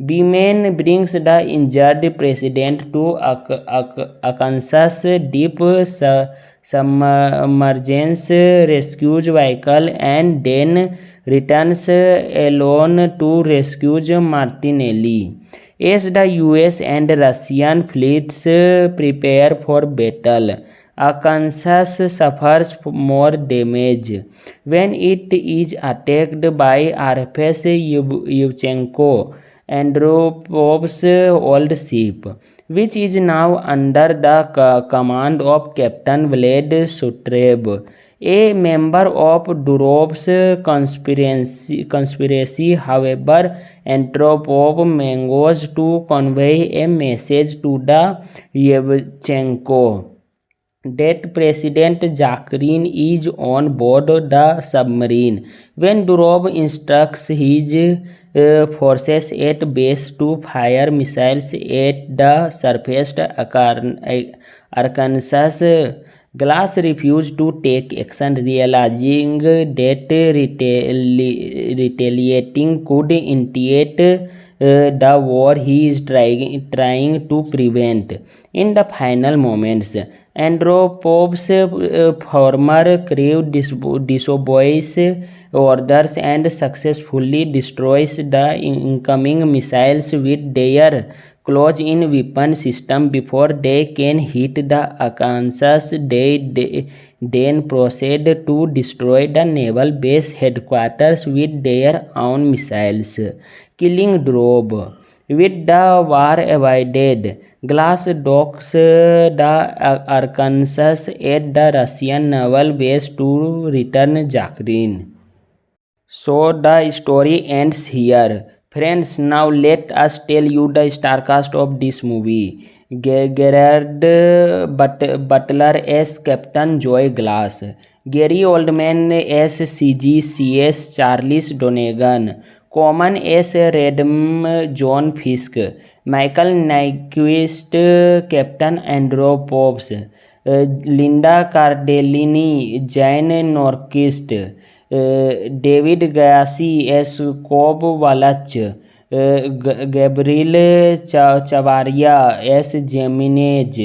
B-Man brings the injured president to Arkansas deep submergence rescue vehicle and then returns alone to rescue Martinelli. As the US and Russian fleets prepare for battle, Arkansas suffers more damage when it is attacked by RFS Yevchenko, Andropov's old ship, which is now under the command of Captain Vlad Sutreb, a member of Durov's conspiracy. However, Andropov manages to convey a message to the Yevchenko that President Zakharin is on board the submarine. When Durov instructs his forces at base to fire missiles at the surface, Arkansas Glass refused to take action, realizing that retaliating could initiate the war he is trying to prevent. In the final moments, Andropov's former crew disobeys orders and successfully destroys the incoming missiles with their close-in weapon system before they can hit the Arkansas. They then proceed to destroy the naval base headquarters with their own missiles, killing Drob. With the war avoided, Glass docks the Arkansas at the Russian naval base to return Zakharin. So the story ends here. Friends, now let us tell you the star cast of this movie. Gerard Butler as Captain Joy Glass, Gary Oldman as CGCS Charles Donegan, Common as Redm John Fisk, Michael Nyquist Captain Andropovs, Linda Cardellini Jane Norquist, David Gyasi as Cobb Wallach, Gabriel Chavaria as Jimenez,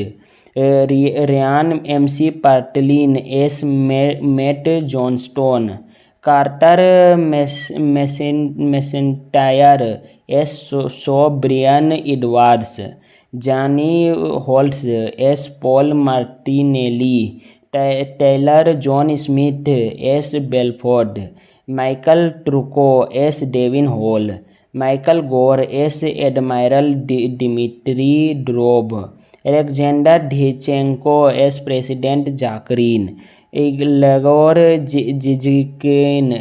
Ryan MC Patlin as Matt Johnston, Carter McIntyre as Brian Edwards, Johnny Holtz as Paul Martinelli, Taylor John Smith as Belford, Michael Trucco as Devin Hall, Michael Gore as Admiral Dmitry Drob, Alexander Dhychenko as President Zakharin, Igor Zizkin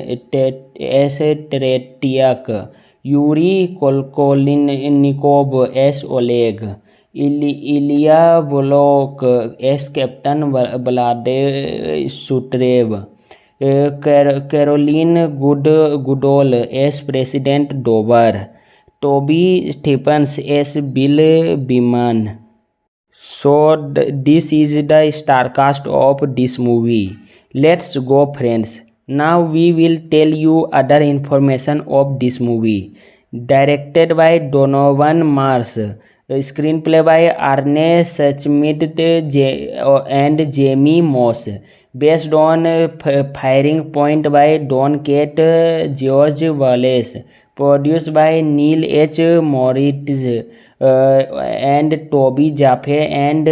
as Tretiak, Yuri Kolkolnikov as Oleg, Ilya Volok as Captain Vlad Sutreb, Caroline Goodall as President Dover, Toby Stephens as Bill Beeman. So this is the star cast of this movie. Let's go, friends. Now we will tell you other information of this movie. Directed by Donovan Marsh, screenplay by Arne Schmidt and Jamie Moss, based on Firing Point by Don Kate George Wallace, produced by Neil H. Moritz and Toby Jaffe and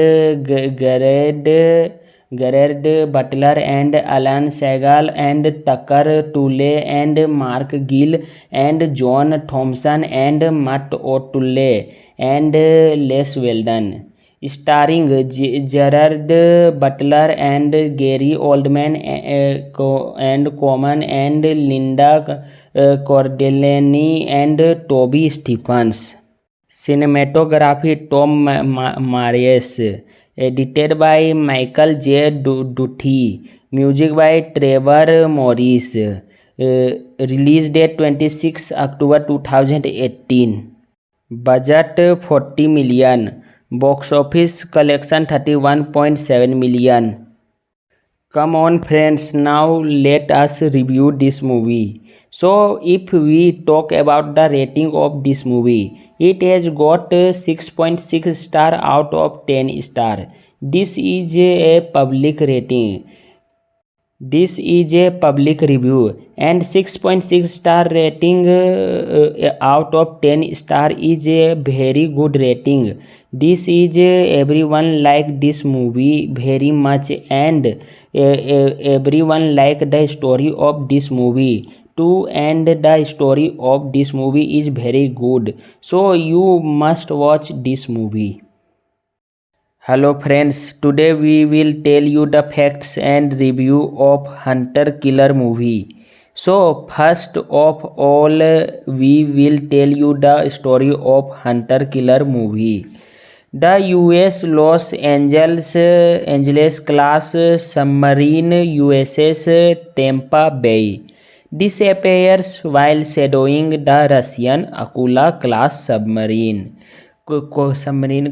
Garrett Gerard Butler and Alan Segal and Tucker Toole and Mark Gill and John Thompson and Matt O'Toole and Les Weldon. Starring Gerard Butler and Gary Oldman and Coleman and Linda Cardellini and Toby Stephens. Cinematography Tom Marius. Edited by Michael J. Duthie. Music by Trevor Morris. Release date 26 October 2018. Budget 40 million. Box office collection 31.7 million. Come on friends, now let us review this movie. So if we talk about the rating of this movie, it has got 6.6 star out of 10 star. This is a public rating. This is a public review, and 6.6 star rating out of 10 star is a very good rating. This is everyone like this movie very much, and everyone like the story of this movie too, and the story of this movie is very good, so you must watch this movie. Hello friends, today we will tell you the facts and review of Hunter Killer movie. So first of all, we will tell you the story of Hunter Killer movie. The US Los Angeles class submarine USS Tampa Bay disappears while shadowing the Russian Akula class submarine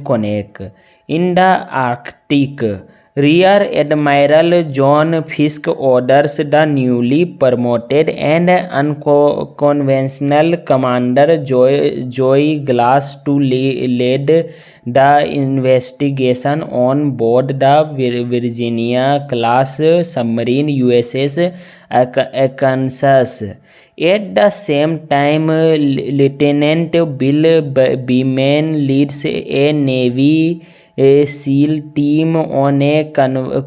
connect in the Arctic. Rear Admiral John Fisk orders the newly promoted and unconventional Commander Joy Glass to lead the investigation on board the Virginia class submarine USS Arkansas. At the same time, Lieutenant Bill Beeman leads a Navy SEAL team on a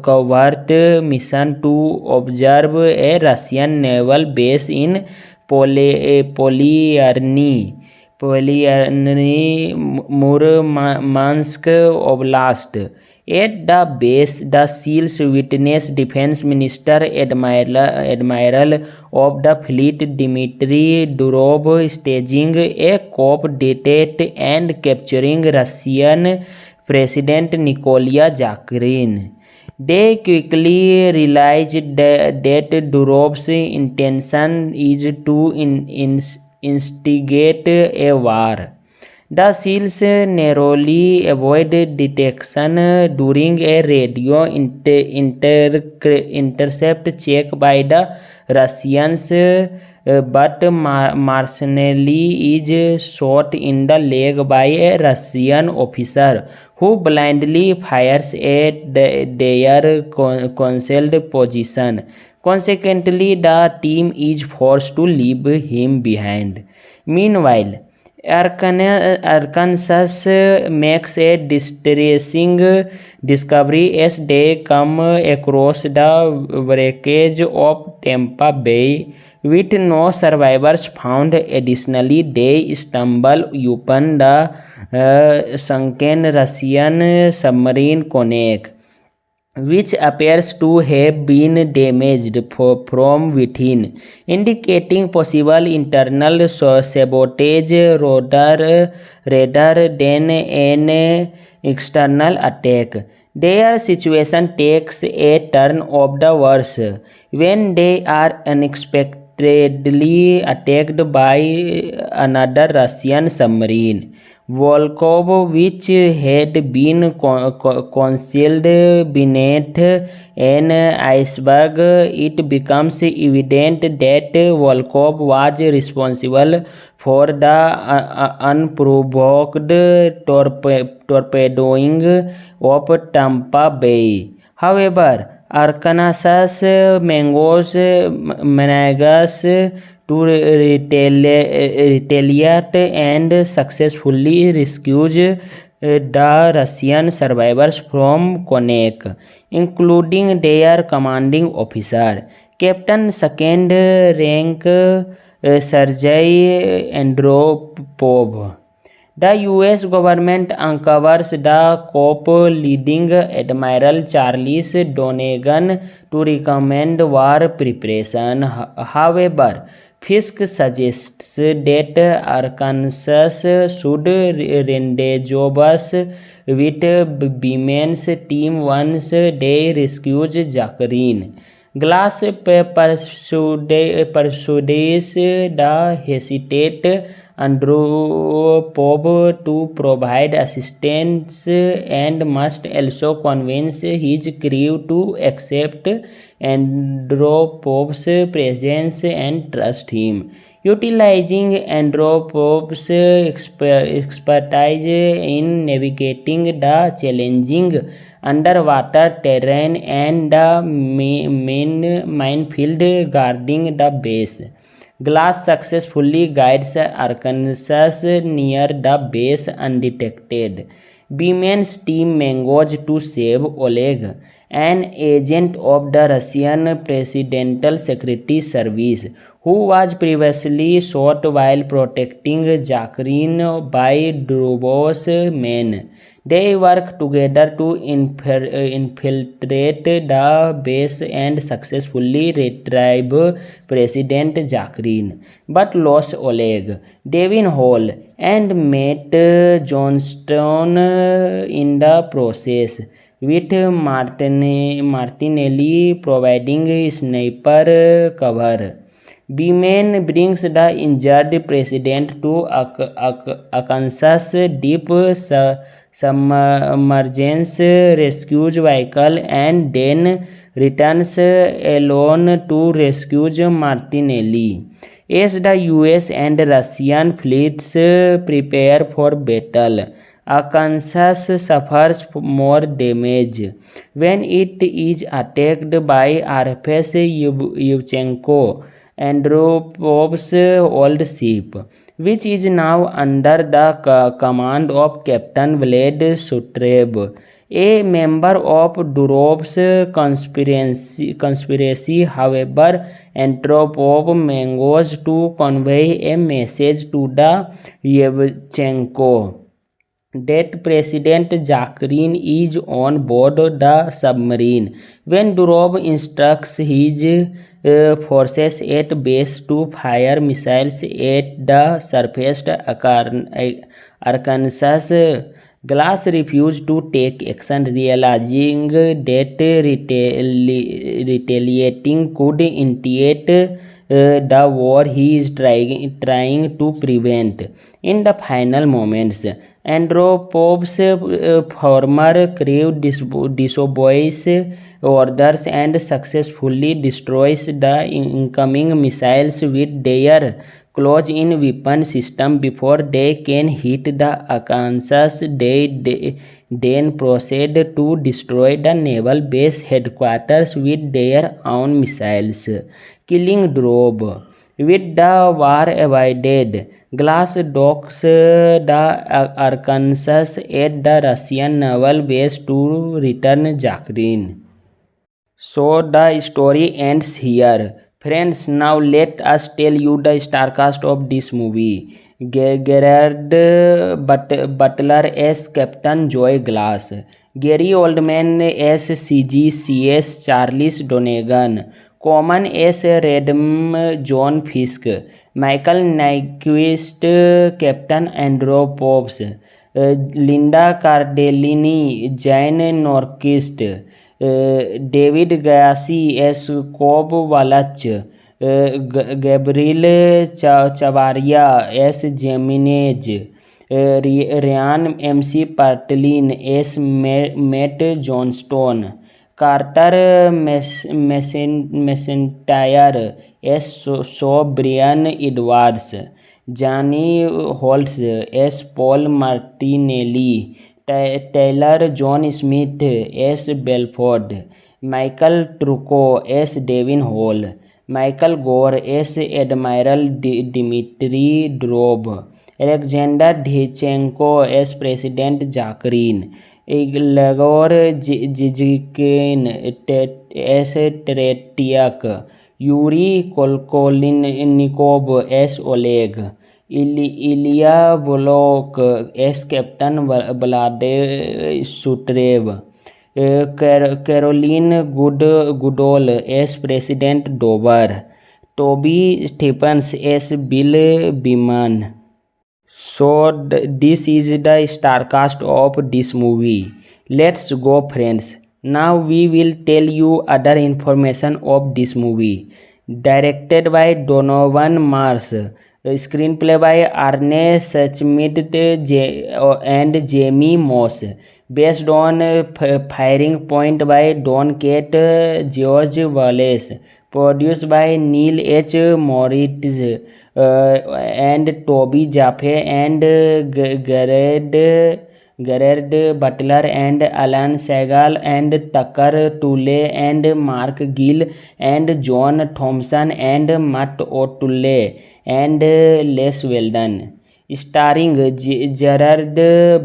covert mission to observe a Russian naval base in Polyarny, Murmansk Oblast. At the base, the SEALs witness Defense Minister Admiral of the Fleet Dmitry Durov staging a coup d'etat and capturing Russian President Nikola Zakharin. They quickly realized that Durov's intention is to instigate a war. The SEALs narrowly avoid detection during a radio intercept check by the Russians, but Marcinelli is shot in the leg by a Russian officer who blindly fires at their concealed position. Consequently, the team is forced to leave him behind. Meanwhile, Arkansas makes a distressing discovery as they come across the wreckage of Tampa Bay with no survivors found. Additionally, they stumble upon the sunken Russian submarine connect, which appears to have been damaged from within, indicating possible internal sabotage rather than an external attack. Their situation takes a turn of the worse when they are unexpectedly attacked by another Russian submarine, Volkov, which had been concealed beneath an iceberg. It becomes evident that Volkov was responsible for the unprovoked torpedoing of Tampa Bay. However, Arkansas manages to retaliate and successfully rescues the Russian survivors from Konek, including their commanding officer, Captain Second Rank Sergei Andropov. The US government uncovers the coup, leading Admiral Charles Donegan to recommend war preparation. However, Fisk suggests that Arkansas should rendezvous with Beeman's team once they rescue Jacqueline. Glass persuades the hesitate Andropov to provide assistance and must also convince his crew to accept Andropov's presence and trust him. Utilizing Andropov's expertise in navigating the challenging underwater terrain and the main minefield guarding the base, Glass successfully guides Arkansas near the base undetected. Beeman's team manages to save Oleg, an agent of the Russian Presidential Security Service, who was previously shot while protecting Jacqueline by Drobov's men. They work together to infiltrate the base and successfully retrieve President Jacqueline, but lost Oleg, Devin Hall, and Matt Johnston in the process, with Martinelli providing sniper cover. Beeman brings the injured president to Arkansas deep submergence rescue vehicle and then returns alone to rescue Martinelli. As the US and Russian fleets prepare for battle, Arkansas suffers more damage when it is attacked by RFS Yevchenko, Andropov's old ship, which is now under the command of Captain Vlad Sutreb, a member of Durov's conspiracy. However, Andropov manages to convey a message to the Yevchenko that President Jacqueline is on board the submarine. When Durov instructs his forces at base to fire missiles at the surface, Arkansas Glass refused to take action, realizing that retaliating could initiate the war he is trying to prevent. In the final moments, Andropov's former crew disobeys orders and successfully destroys the incoming missiles with their close-in weapon system before they can hit the Arkansas. They then proceed to destroy the naval base headquarters with their own missiles, killing Durov. With the war avoided, Glass docks the Arkansas at the Russian naval base to return Jacqueline. So the story ends here. Friends, now let us tell you the star cast of this movie. Gerard Butler as Captain Joy Glass, Gary Oldman as CGCS Charles Donegan, Common as Redm John Fisk, Michael Nyquist Captain Andropovs, Linda Cardellini Jane Norquist, David Gassi as Cobb Walach, Gabriel Chavaria as Jimenez, Ryan MC Patlin as Matt Johnstone, Carter McIntyre as Brian Edwards, Johnny Holtz as Paul Martinelli, Taylor John Smith as Belford, Michael Trucco as Devin Hall, Michael Gore as Admiral Dmitry Drob, Alexander Dichenko as President Zakharin, Igor Zizikin as Tretiak, Yuri Kolkolinnikov as Oleg, Ilya Volok as Captain Vlade Sutrev, Caroline Goodall as President Dover, Toby Stephens as Bill Beeman. So this is the starcast of this movie. Let's go, friends. Now we will tell you other information of this movie. Directed by Donovan Mars, screenplay by Arne Sachmid and Jamie Moss, based on Firing Point by Don Kate George Wallace, produced by Neil H. Moritz and Toby Jaffe and Gerard Butler and Alan Segal and Tucker Toole and Mark Gill and John Thompson and Matt O'Toole and Les Weldon. Starring Gerard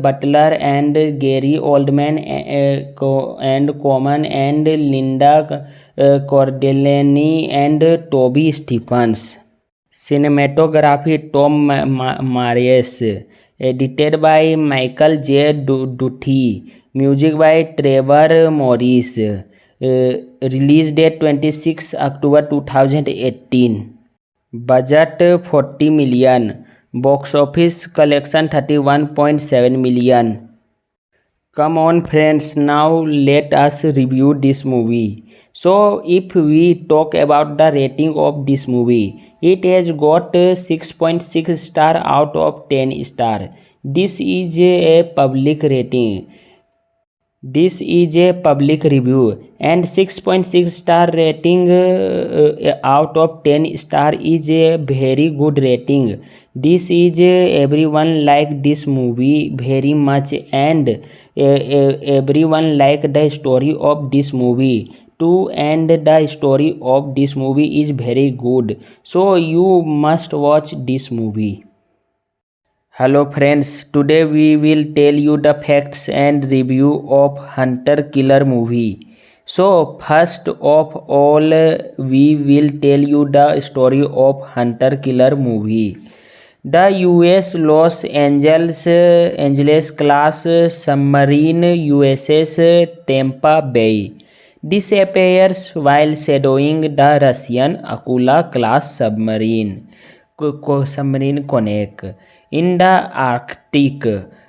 Butler and Gary Oldman and Coleman and Linda Cardellini and Toby Stephens. Cinematography Tom Marius. Edited by Michael J. Duthie. Music by Trevor Morris. Release date 26 October 2018. Budget 40 million. Box office collection 31.7 million. Come on, friends, now let us review this movie. So if we talk about the rating of this movie, it has got 6.6 star out of 10 star. This is a public rating. This is a public review, and 6.6 star rating out of 10 star is a very good rating. This is everyone like this movie very much, and everyone like the story of this movie too, and the story of this movie is very good, so you must watch this movie. Hello friends, today we will tell you the facts and review of Hunter Killer movie. So first of all, we will tell you the story of Hunter Killer movie. The US Los Angeles class submarine USS Tampa Bay disappears while shadowing the Russian Akula class submarine Konek in the Arctic.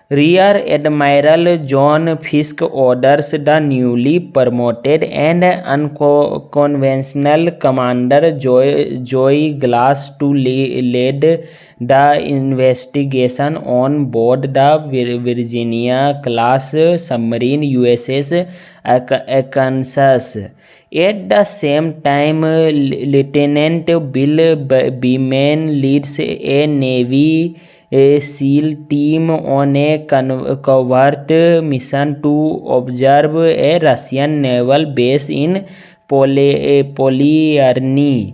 Rear Admiral John Fisk orders the newly promoted and unconventional Commander Joy Glass to lead the investigation on board the Virginia class submarine USS Arkansas. At the same time, Lieutenant Bill Beeman leads a Navy SEAL team on a covert mission to observe a Russian naval base in Polyarny,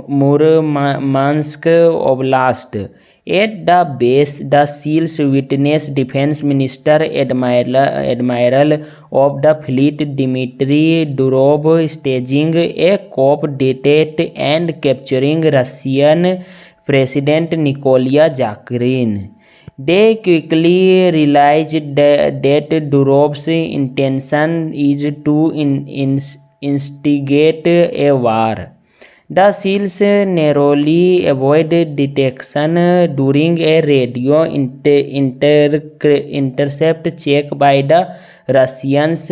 Murmansk Oblast. At the base, the SEALs witness Defense Minister Admiral of the Fleet Dmitry Durov staging a coup d'etat and capturing Russian President Nikola Zakharin. They quickly realized that Durov's intention is to instigate a war. The SEALs narrowly avoid detection during a radio intercept check by the Russians,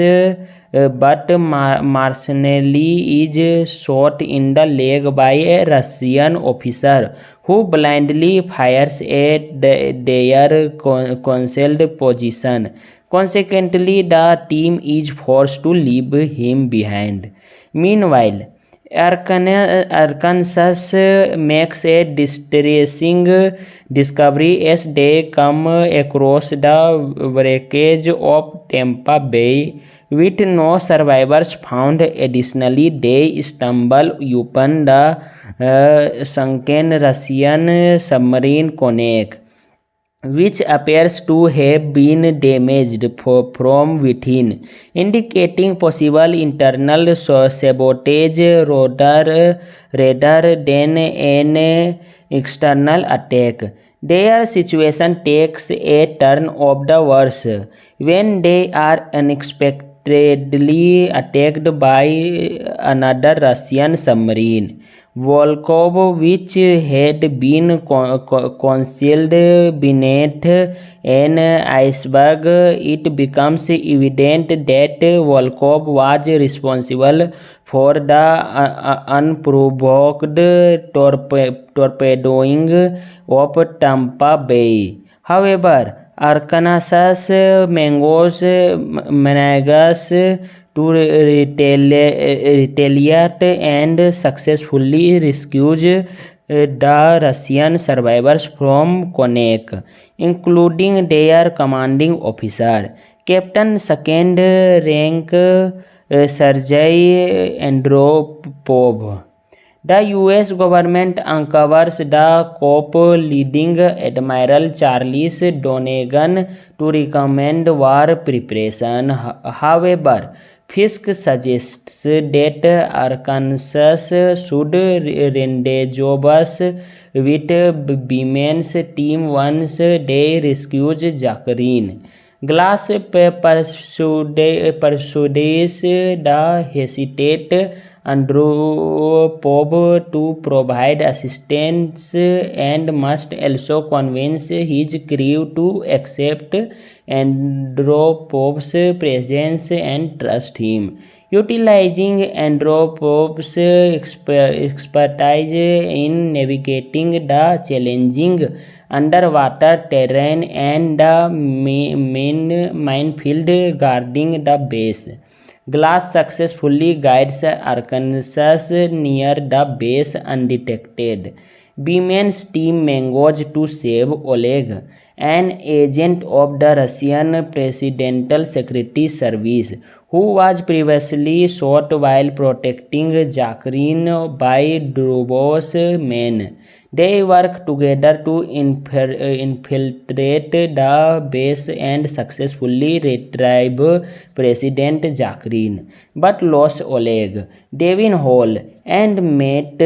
but Marcinelli is shot in the leg by a Russian officer who blindly fires at their concealed position. Consequently, the team is forced to leave him behind. Meanwhile, Arkansas makes a distressing discovery as they come across the wreckage of Tampa Bay, with no survivors found. Additionally, they stumble upon the sunken Russian submarine Konek, which appears to have been damaged from within, indicating possible internal sabotage rather than an external attack. Their situation takes a turn of the worse when they are unexpectedly attacked by another Russian submarine, Volkov, which had been concealed beneath an iceberg. It becomes evident that Volkov was responsible for the unprovoked torpedoing of Tampa Bay. However, Arkansas manages to retaliate and successfully rescues the Russian survivors from Konek, including their commanding officer, Captain Second Rank Sergei Andropov. The US government uncovers the coup, leading Admiral Charles Donegan to recommend war preparation. However, Fisk suggests that Arkansas should rendezvous with Beeman's team once they rescues Jacqueline. Glass persuades the hesitant Andropov to provide assistance and must also convince his crew to accept Andropov's presence and trust him. Utilizing Andropov's expertise in navigating the challenging underwater terrain and the main minefield guarding the base, Glass successfully guides Arkansas near the base undetected. Beeman's team manages to save Oleg, an agent of the Russian Presidential Security Service, who was previously shot while protecting Jacqueline by Drobov's men. They work together to infiltrate the base and successfully retrieve President Jacqueline, but lose Oleg, Devin Hall, and Matt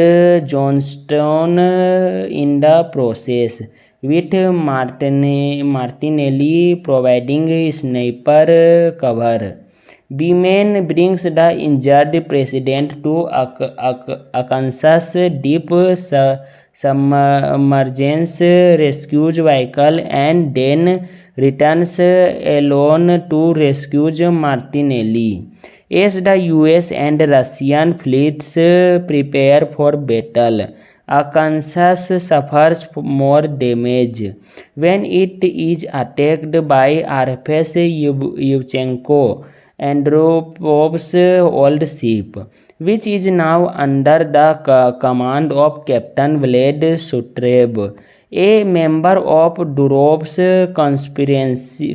Johnston in the process, with Martinelli providing sniper cover. Beeman brings the injured president to Arkansas deep submergence rescue vehicle and then returns alone to rescue Martinelli. As the US and Russian fleets prepare for battle, Arkansas suffers more damage when it is attacked by RFS Yevchenko, Andropov's old ship, which is now under the command of Captain Vlad Sutreb, a member of Durov's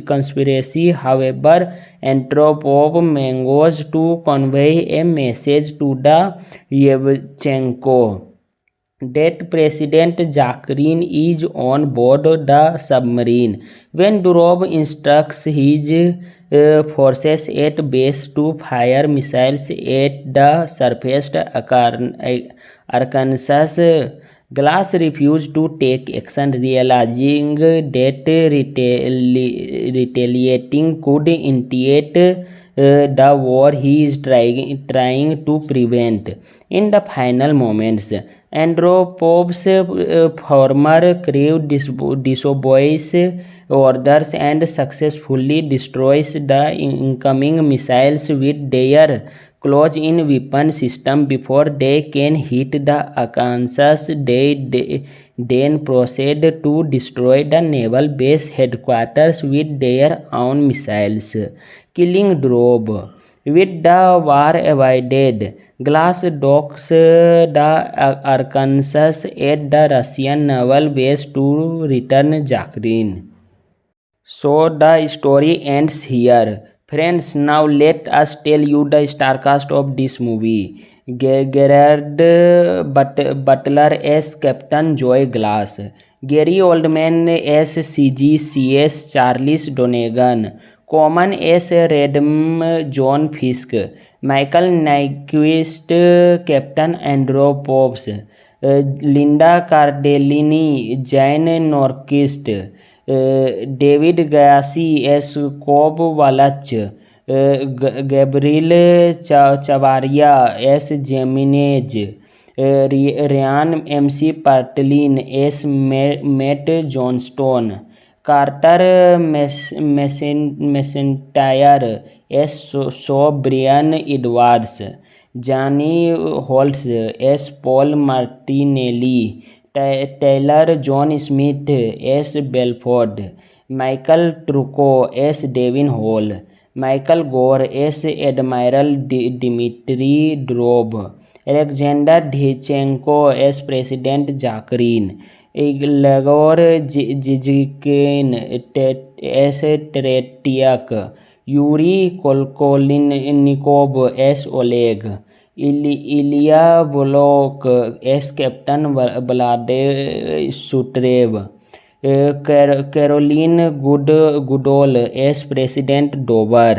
conspiracy. However, Andropov manages to convey a message to the Yevchenko that President Jacqueline is on board the submarine. When Durov instructs his forces at base to fire missiles at the surface, Arkansas Glass refused to take action, realizing that retaliating could initiate the war he is trying to prevent. In the final moments, Andropov's former crew disobeys orders and successfully destroys the incoming missiles with their close-in weapon system before they can hit the Arkansas. They then proceed to destroy the naval base headquarters with their own missiles, killing Drob. With the war avoided, Glass docks the Arkansas at the Russian naval base to return Jacqueline. So the story ends here. Friends, now let us tell you the star cast of this movie. Gerard Butler as Captain Joy Glass. Gary Oldman as CGCS Charles Donegan. Common as Redm John Fisk. Michael Nyquist Captain Andrew Pops. Linda Cardellini Jane Norquist. David Gyasi as Cobb Wallach, Gabriel Chavarria as Jimenez, Ryan McPartlin as Matt Johnstone, Carter MacIntyre as so Brian Edwards, Johnny Holtz as Paul Martinelli, Taylor John Smith as Belford, Michael Trucco as Devin Hall, Michael Gor as Admiral Dimitri Drob, Alexander Dichenko as President Zakarin, Igor Jijikin as Tretyak, Yuri Kolkolnikov as Oleg, Ilya Block as Captain Vladislav, Caroline Goodall as President Dober,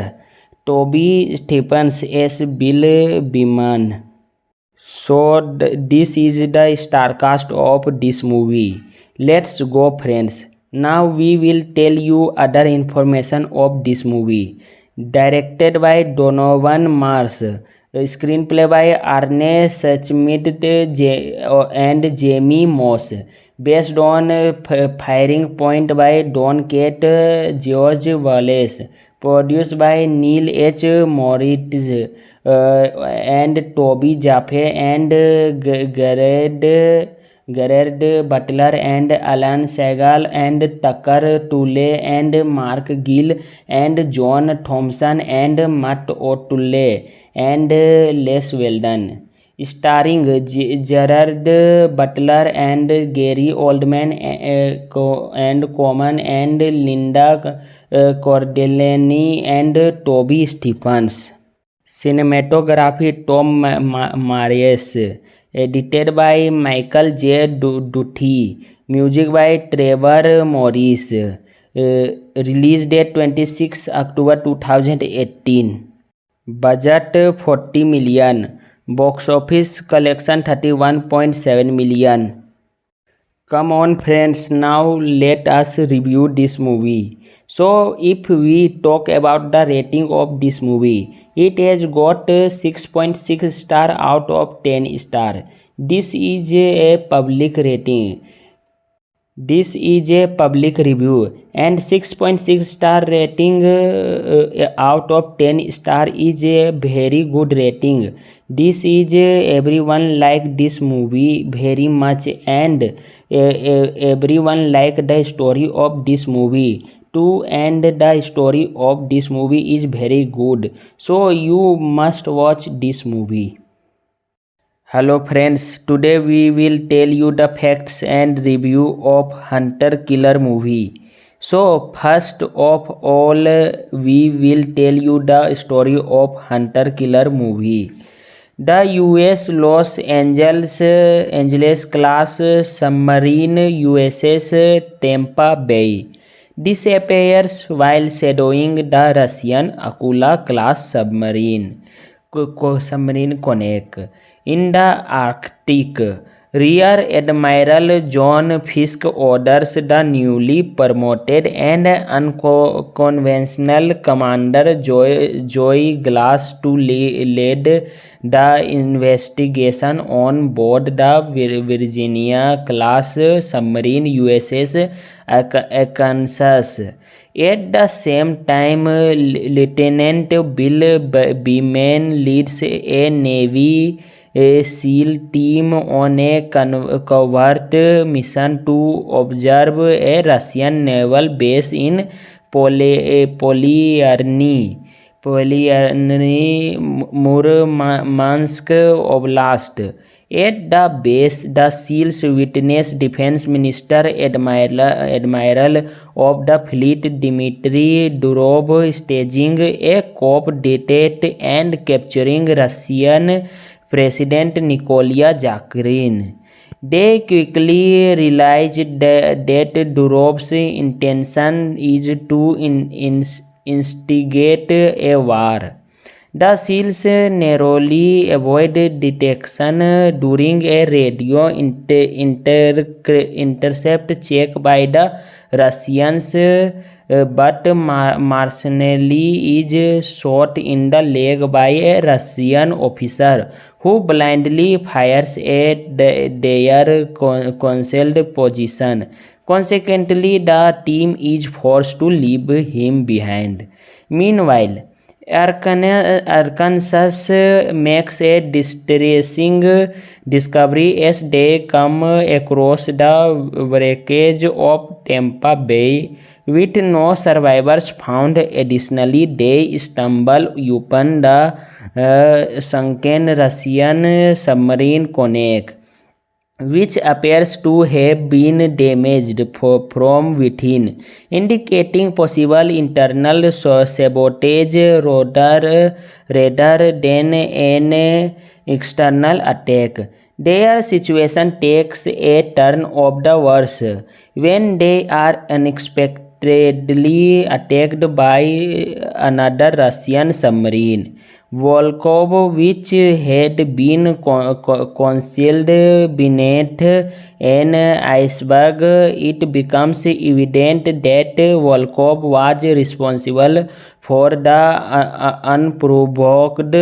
Tobey Stephen's as Bill Beaman. So this is the star cast of this movie. Let's go friends. Now we will tell you other information of this movie. Directed by Donovan Mars. Screenplay by Arne Schmidt and Jamie Moss. Based on Firing Point by Don Kate George Wallace. Produced by Neil H. Moritz and Toby Jaffe and Gerard Butler and Alan Segal and Tucker Toole and Mark Gill and John Thompson and Matt O'Toole and Les Weldon. Starring Gerard Butler and Gary Oldman and Coleman and Linda Cardellini and Toby Stephens. Cinematography Tom Marius. Edited by Michael J. Duthie. Music by Trevor Morris. Release date 26 October 2018. Budget 40 million. Box office collection 31.7 million. Come on friends, now let us review this movie. So if we talk about the rating of this movie, it has got 6.6 star out of 10 star. This is a public rating. This is a public review and 6.6 star rating out of 10 star is a very good rating. This is everyone like this movie very much and everyone like the story of this movie too, and the story of this movie is very good, so you must watch this movie. Hello friends, today we will tell you the facts and review of Hunter Killer movie. So first of all we will tell you the story of Hunter Killer movie. The US Los Angeles class submarine USS Tampa Bay disappears while shadowing the Russian Akula class submarine Konek in the Arctic. Rear Admiral John Fisk orders the newly promoted and unconventional Commander Joy Glass to lead the investigation on board the Virginia class submarine USS Arkansas. At the same time, Lieutenant Bill Beeman leads a Navy SEAL team on a covert mission to observe a Russian naval base in Polyarny. Polyanovny Murmansk Oblast. At the base, the SEALs witnessed Defense Minister Admiral of the Fleet Dmitry Durov staging a coup d'etat and capturing Russian President Nikola Zakharin. They quickly realized that Durov's intention is to instigate a war. The SEALs narrowly avoided detection during a radio intercept check by the Russians, but Marcinelli is shot in the leg by a Russian officer who blindly fires at their concealed position. Consequently, the team is forced to leave him behind. Meanwhile, Arkansas makes a distressing discovery as they come across the wreckage of Tampa Bay. With no survivors found, additionally, they stumble upon the sunken Russian submarine Konek, which appears to have been damaged from within, indicating possible internal sabotage rather than an external attack. Their situation takes a turn of the worse when they are unexpectedly attacked by another Russian submarine, Volkov, which had been concealed beneath an iceberg. It becomes evident that Volkov was responsible for the unprovoked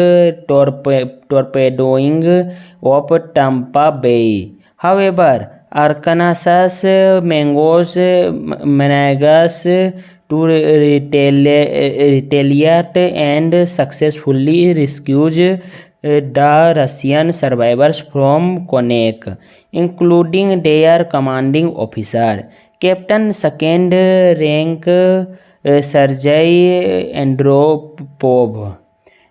torpedoing of Tampa Bay. However, Arkansas manages to retaliate and successfully rescues the Russian survivors from Konek, including their commanding officer, Captain Second Rank Sergei Andropov.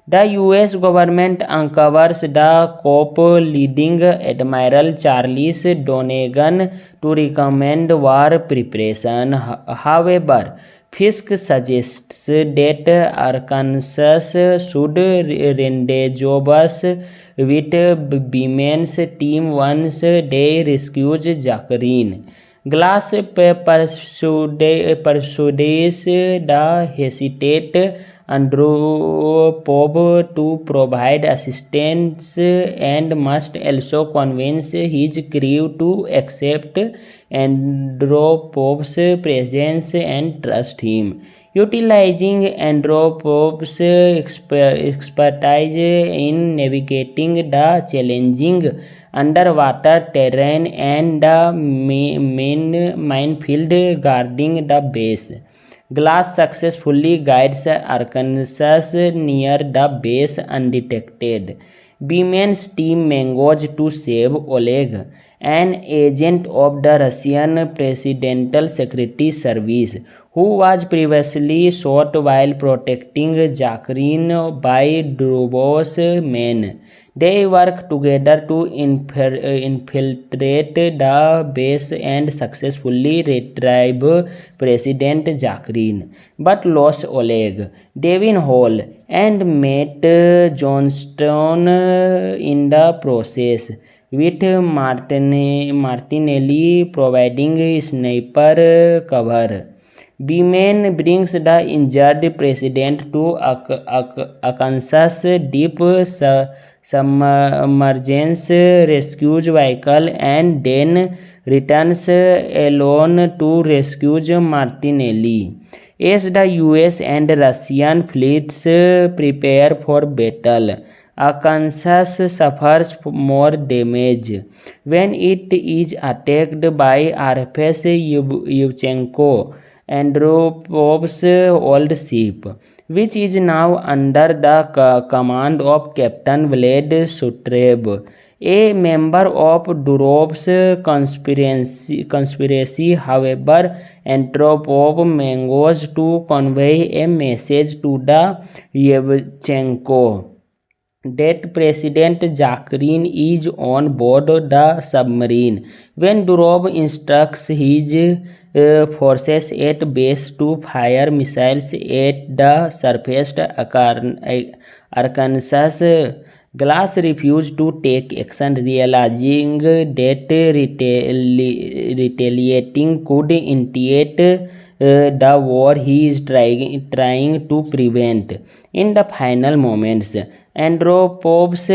The US government uncovers the coup, leading Admiral Charles Donegan to recommend war preparation. However, Fisk suggests that Arkansas should rendezvous with Beeman's team once they rescues Zakharin. Glass persuades the hesitant Andropov to provide assistance and must also convince his crew to accept Andropov's presence and trust him. Utilizing Andropov's expertise in navigating the challenging underwater terrain and the main minefield guarding the base, Glass successfully guides Arkansas near the base undetected. Beeman's team manages to save Oleg, an agent of the Russian Presidential Security Service, who was previously shot while protecting Zakharin by Durov's men. They work together to infiltrate the base and successfully retrieve President Zakharin, but lose Oleg, Devin Hall, and Matt Johnston in the process, with Martinelli providing sniper cover. Beeman brings the injured president to Arkansas deep submergence rescue vehicle and then returns alone to rescue Martinelli. As the US and Russian fleets prepare for battle, Arkansas suffers more damage when it is attacked by RFS Yevchenko, Andropov's old ship, which is now under the command of Captain Vlad Sutreb. a member of Durov's conspiracy, however, Antropov manages to convey a message to the Yevchenko that President Zakharin is on board the submarine. When Durov instructs his forces at base to fire missiles at the surface, Arkansas Glass refused to take action, realizing that retaliating could initiate the war he is trying to prevent. In the final moments, Andropov's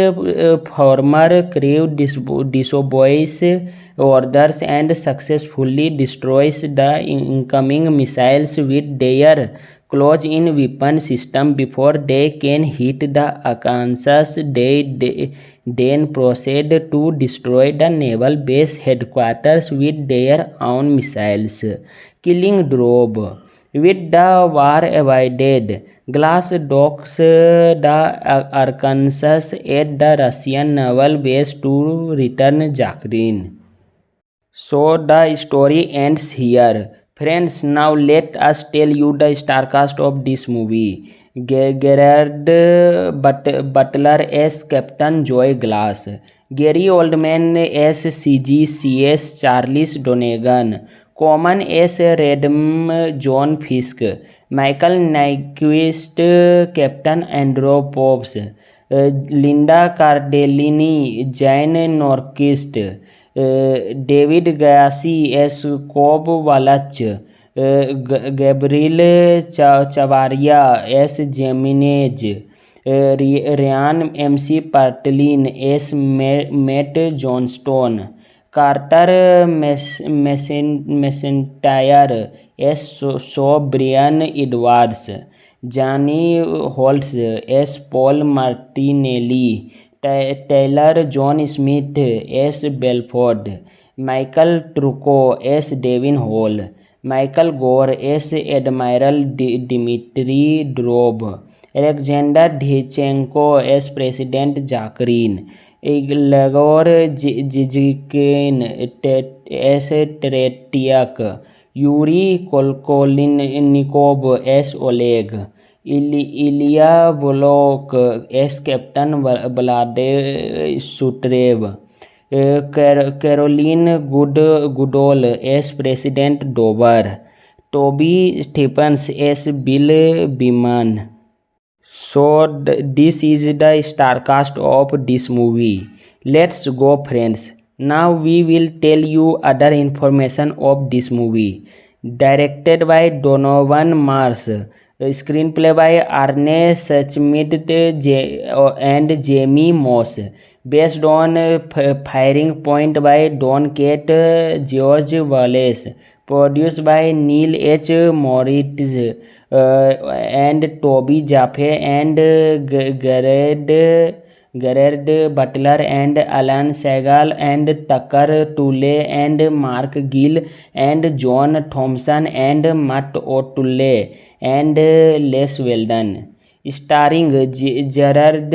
former crew disobeys orders and successfully destroys the incoming missiles with their close-in weapon system before they can hit the Arkansas. They then proceed to destroy the naval base headquarters with their own missiles, killing Durov. With the war avoided, Glass docks the Arkansas at the Russian naval base to return Zakharin. So the story ends here. Friends, now let us tell you the star cast of this movie. Gerard Butler as Captain Joy Glass, Gary Oldman as CGCS Charles Donegan, Common as Redm John Fisk, Michael Nyquist Captain Andropovs, Linda Cardellini Jane Norquist, David Gassi as Cobb Wallach, Gabriel Chavaria as Jimenez, Ryan MC Patlin as Matt Johnstone, Carter McIntyre as Brian Edwards, Johnny Holtz as Paul Martinelli, Taylor John Smith as Belford, Michael Trucco as Devin Hall, Michael Gore as Admiral Dmitry Durov, Alexander Dhychenko as President Zakharin, Igor Zhizkin as Tretiak, Yuri Kolkolnikov as Oleg, Ilya Volok as Captain Vlade Sutrev, Caroline Goodall as President Dover, Toby Stephens as Bill Beeman. So this is the star cast of this movie. Let's go, friends. Now we will tell you other information of this movie. Directed by Donovan Mars, screenplay by Arne Sachmid and Jamie Moss, based on Firing Point by Don Kate George Wallace, produced by Neil H. Moritz and Toby Jaffe and Gerard Butler and Alan Segal and Tucker Toole and Mark Gill and John Thompson and Matt O'Toole and Les Weldon. Starring Gerard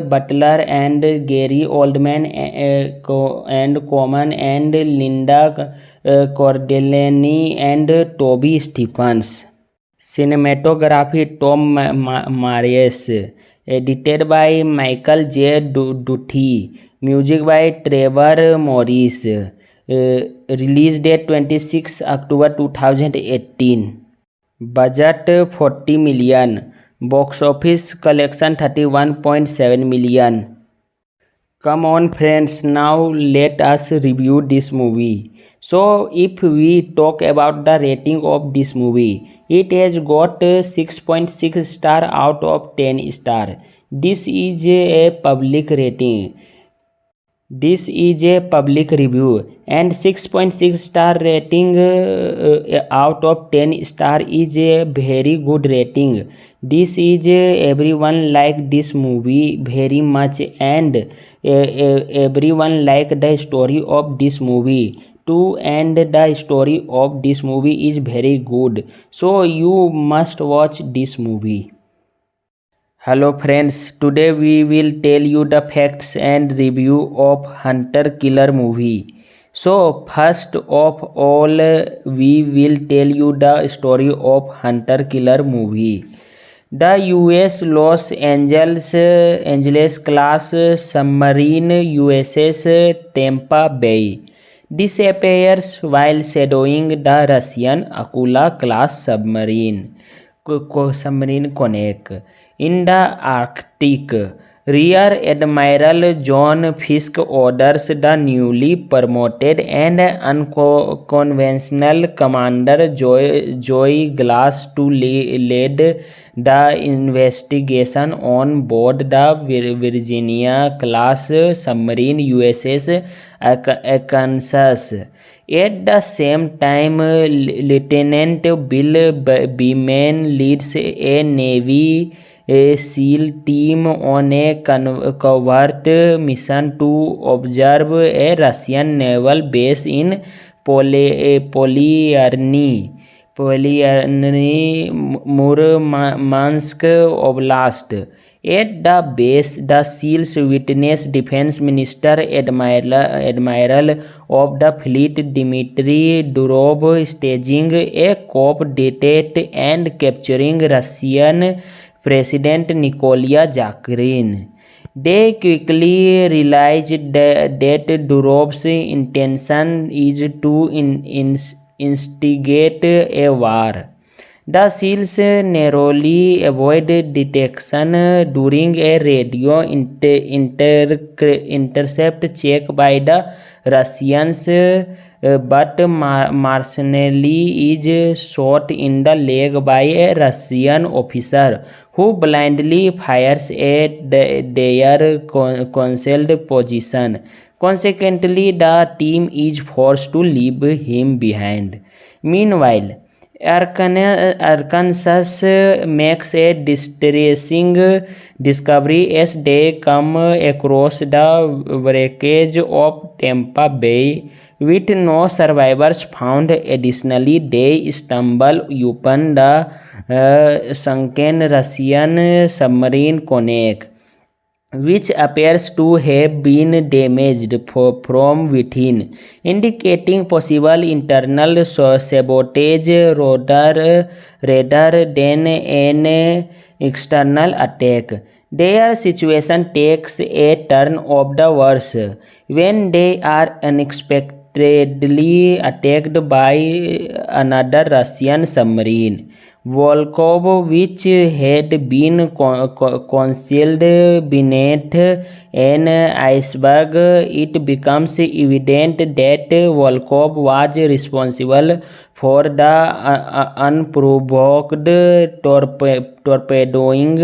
Butler and Gary Oldman and Coleman and Linda Cardellini and Toby Stephens. Cinematography Tom Marius. Edited by Michael J. Duthie. Music by Trevor Morris. Release date 26 October 2018. Budget 40 million. Box office collection 31.7 million. Come on, friends, now let us review this movie. So if we talk about the rating of this movie, it has got 6.6 star out of 10 star. This is a public rating. This is a public review, and 6.6 star rating out of 10 star is a very good rating. This is everyone like this movie very much, and everyone like the story of this movie too, and the story of this movie is very good, so you must watch this movie. Hello friends, today we will tell you the facts and review of Hunter Killer movie. So first of all, we will tell you the story of Hunter Killer movie. The US Los Angeles class submarine USS Tampa Bay disappears while shadowing the Russian Akula class submarine connect in the Arctic. Rear Admiral John Fiske orders the newly promoted and unconventional Commander Joy Glass to lead the investigation on board the Virginia class submarine USS Arkansas. At the same time, Lieutenant Bill Beeman leads a Navy SEAL team on a covert mission to observe a Russian naval base in Polyarny, Murmansk Oblast. At the base, the SEALs witness Defense Minister Admiral of the fleet Dmitry Durov staging a coup d'etat and capturing Russian President Nikola Zakharin. They quickly realized that Durov's intention is to instigate a war. The SEALs narrowly avoid detection during a radio intercept check by the Russians, but Marcinelli is shot in the leg by a Russian officer who blindly fires at their concealed position. Consequently, the team is forced to leave him behind. Meanwhile, Arkansas makes a distressing discovery as they come across the wreckage of Tampa Bay with no survivors found. Additionally, they stumble upon the sunken Russian submarine Konek, which appears to have been damaged from within, indicating possible internal sabotage rather than an external attack. Their situation takes a turn of the worse when they are unexpectedly attacked by another Russian submarine, Volkov, which had been concealed beneath an iceberg. It becomes evident that Volkov was responsible for the unprovoked torpedoing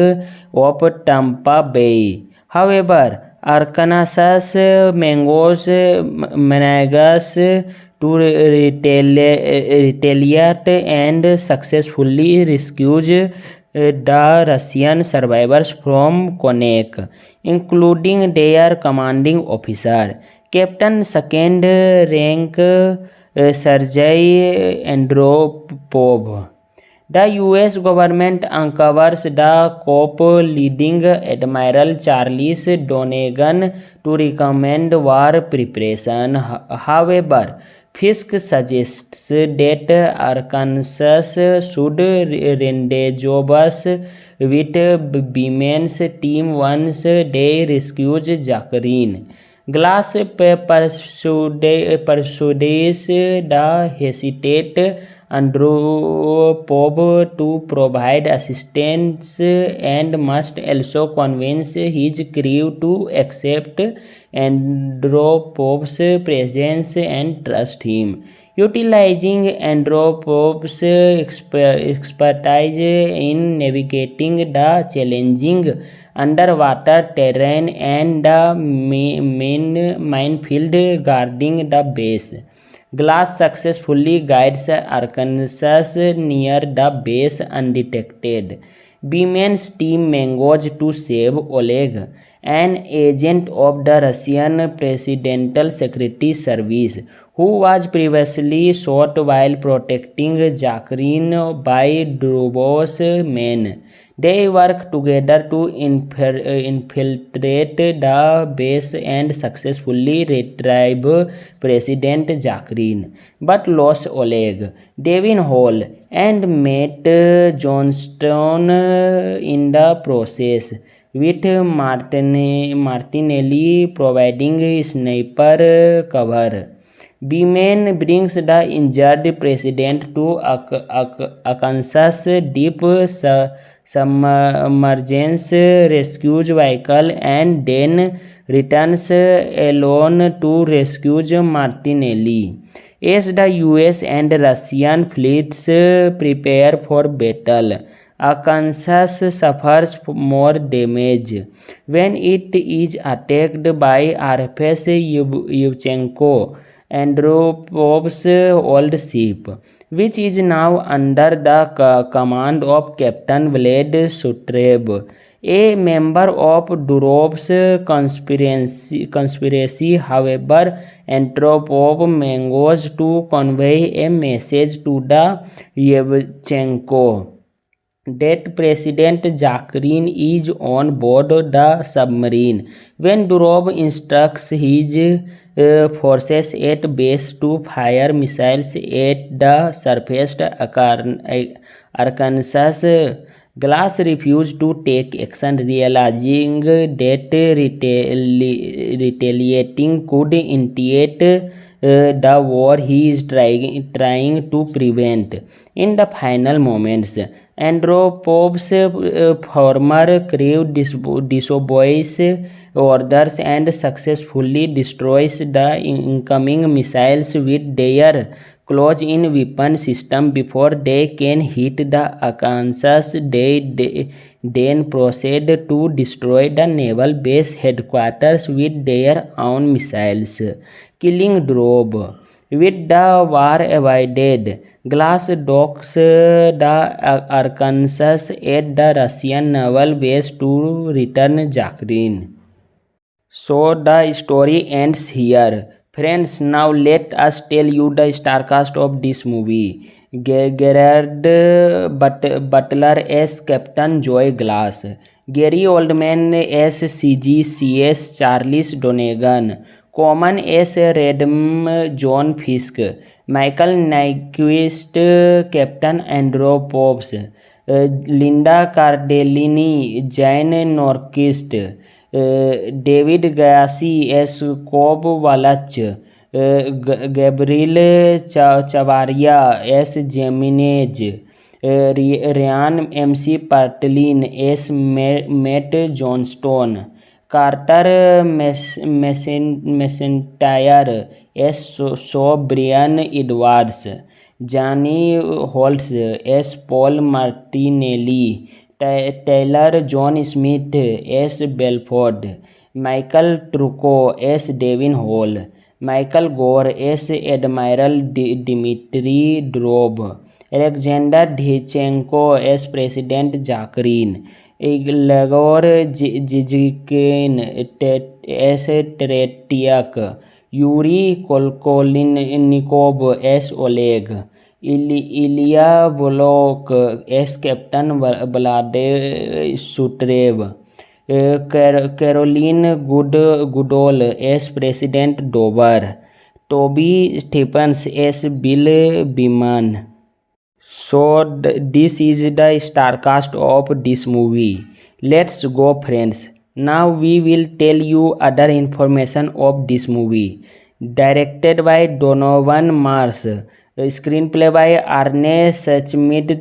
of Tampa Bay. However, Arkansas manages to retaliate and successfully rescues the Russian survivors from Konek, including their commanding officer, Captain Second Rank Sergei Andropov. The US government uncovers the coup, leading Admiral Charles Donegan to recommend war preparation. However, Fisk suggests that Arkansas should rendezvous with Beeman's team once they rescue Zakharin. Glass persuades the hesitant Andropov to provide assistance and must also convince his crew to accept Andropov's presence and trust him. Utilizing Andropov's expertise in navigating the challenging underwater terrain and the main minefield guarding the base, Glass successfully guides Arkansas near the base undetected. Beeman's team manages to save Oleg, an agent of the Russian Presidential Security Service, who was previously shot while protecting Zakharin by Durov's men. They work together to infiltrate the base and successfully retrieve President Zakrin, but lose Oleg, Devin Hall, and Matt Johnston in the process, with Martinelli providing sniper cover. B-Man brings the injured president to Arkansas deep submergence rescue vehicle and then returns alone to rescue Martinelli. As the US and Russian fleets prepare for battle, Arkansas suffers more damage when it is attacked by RFS Yevchenko, Andropov's old ship, which is now under the command of Captain Vlad Sutreb, a member of Durov's conspiracy. However, Andropov manages to convey a message to the Yevchenko that President Zakrin is on board the submarine. When Durov instructs his forces at base to fire missiles at the surface, Arkansas Glass refused to take action, realizing that retaliating could initiate the war he is trying to prevent. In the final moments, Andropov's former crew disobeys orders and successfully destroys the incoming missiles with their close-in weapon system before they can hit the Arkansas. They then proceed to destroy the naval base headquarters with their own missiles, killing Durov. With the war avoided, Glass docks the Arkansas at the Russian naval base to return Zakrin. So the story ends here. Friends, now let us tell you the star cast of this movie. Gerard Butler as Captain Joy Glass, Gary Oldman as CGCS Charles Donegan, Common as Redm John Fisk, Michael Nyquist Captain Andropovs, Linda Cardellini Jane Norquist, David Gassi as Cobb Wallach, Gabriel Chavaria as Jimenez, Ryan MC Patlin as Matt Johnstone, Carter McIntyre as Brian Edwards, Johnny Holtz as Paul Martinelli, Taylor John Smith as Belford, Michael Trucco as Devin Hall, Michael Gore as Admiral Dmitry Durov, Alexander Dhychenko as President Zakrin, Igor Zizkin as Tretiak, Yuri Kolkolinnikov as Oleg, Ilya Volok as Captain Vlad Sutrev, Caroline Goodall as President Dover, Toby Stephens as Bill Beeman. So this is the star cast of this movie. Let's go, friends. Now we will tell you other information of this movie. Directed by Donovan Mars, screenplay by Arne Schmidt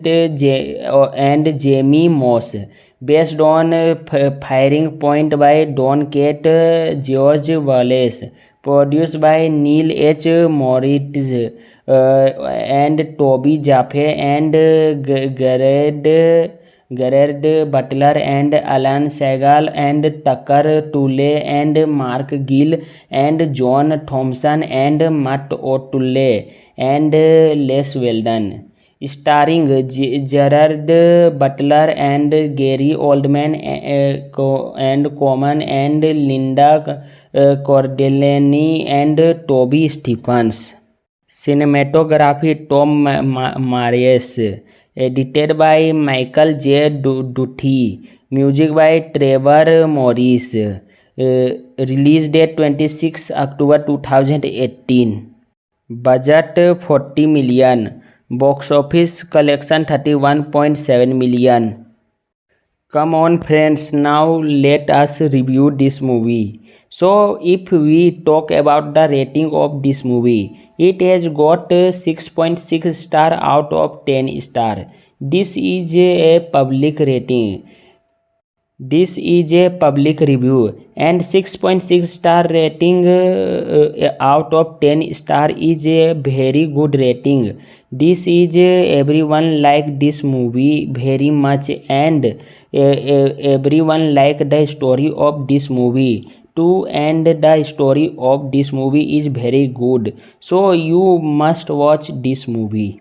and Jamie Moss, based on Firing Point by Don Kate George Wallace, produced by Neil H. Moritz and Toby Jaffe and Gerard Butler and Alan Segal and Tucker Toole and Mark Gill and John Thompson and Matt O'Toole and Les Weldon. Starring Gerard Butler and Gary Oldman and Coleman and Linda Cardellini and Toby Stephens. Cinematography Tom Mares. edited by Michael J. Duthie, music by Trevor Morris, release date 26 October 2018, budget 40 million, box office collection 31.7 million. Come on friends, now let us review this movie. So if we talk about the rating of this movie, it has got 6.6 star out of 10 star. This is a public rating. This is a public review, and 6.6 star rating out of 10 star is a very good rating. This is everyone like this movie very much, and everyone like the story of this movie too, and the story of this movie is very good, so you must watch this movie.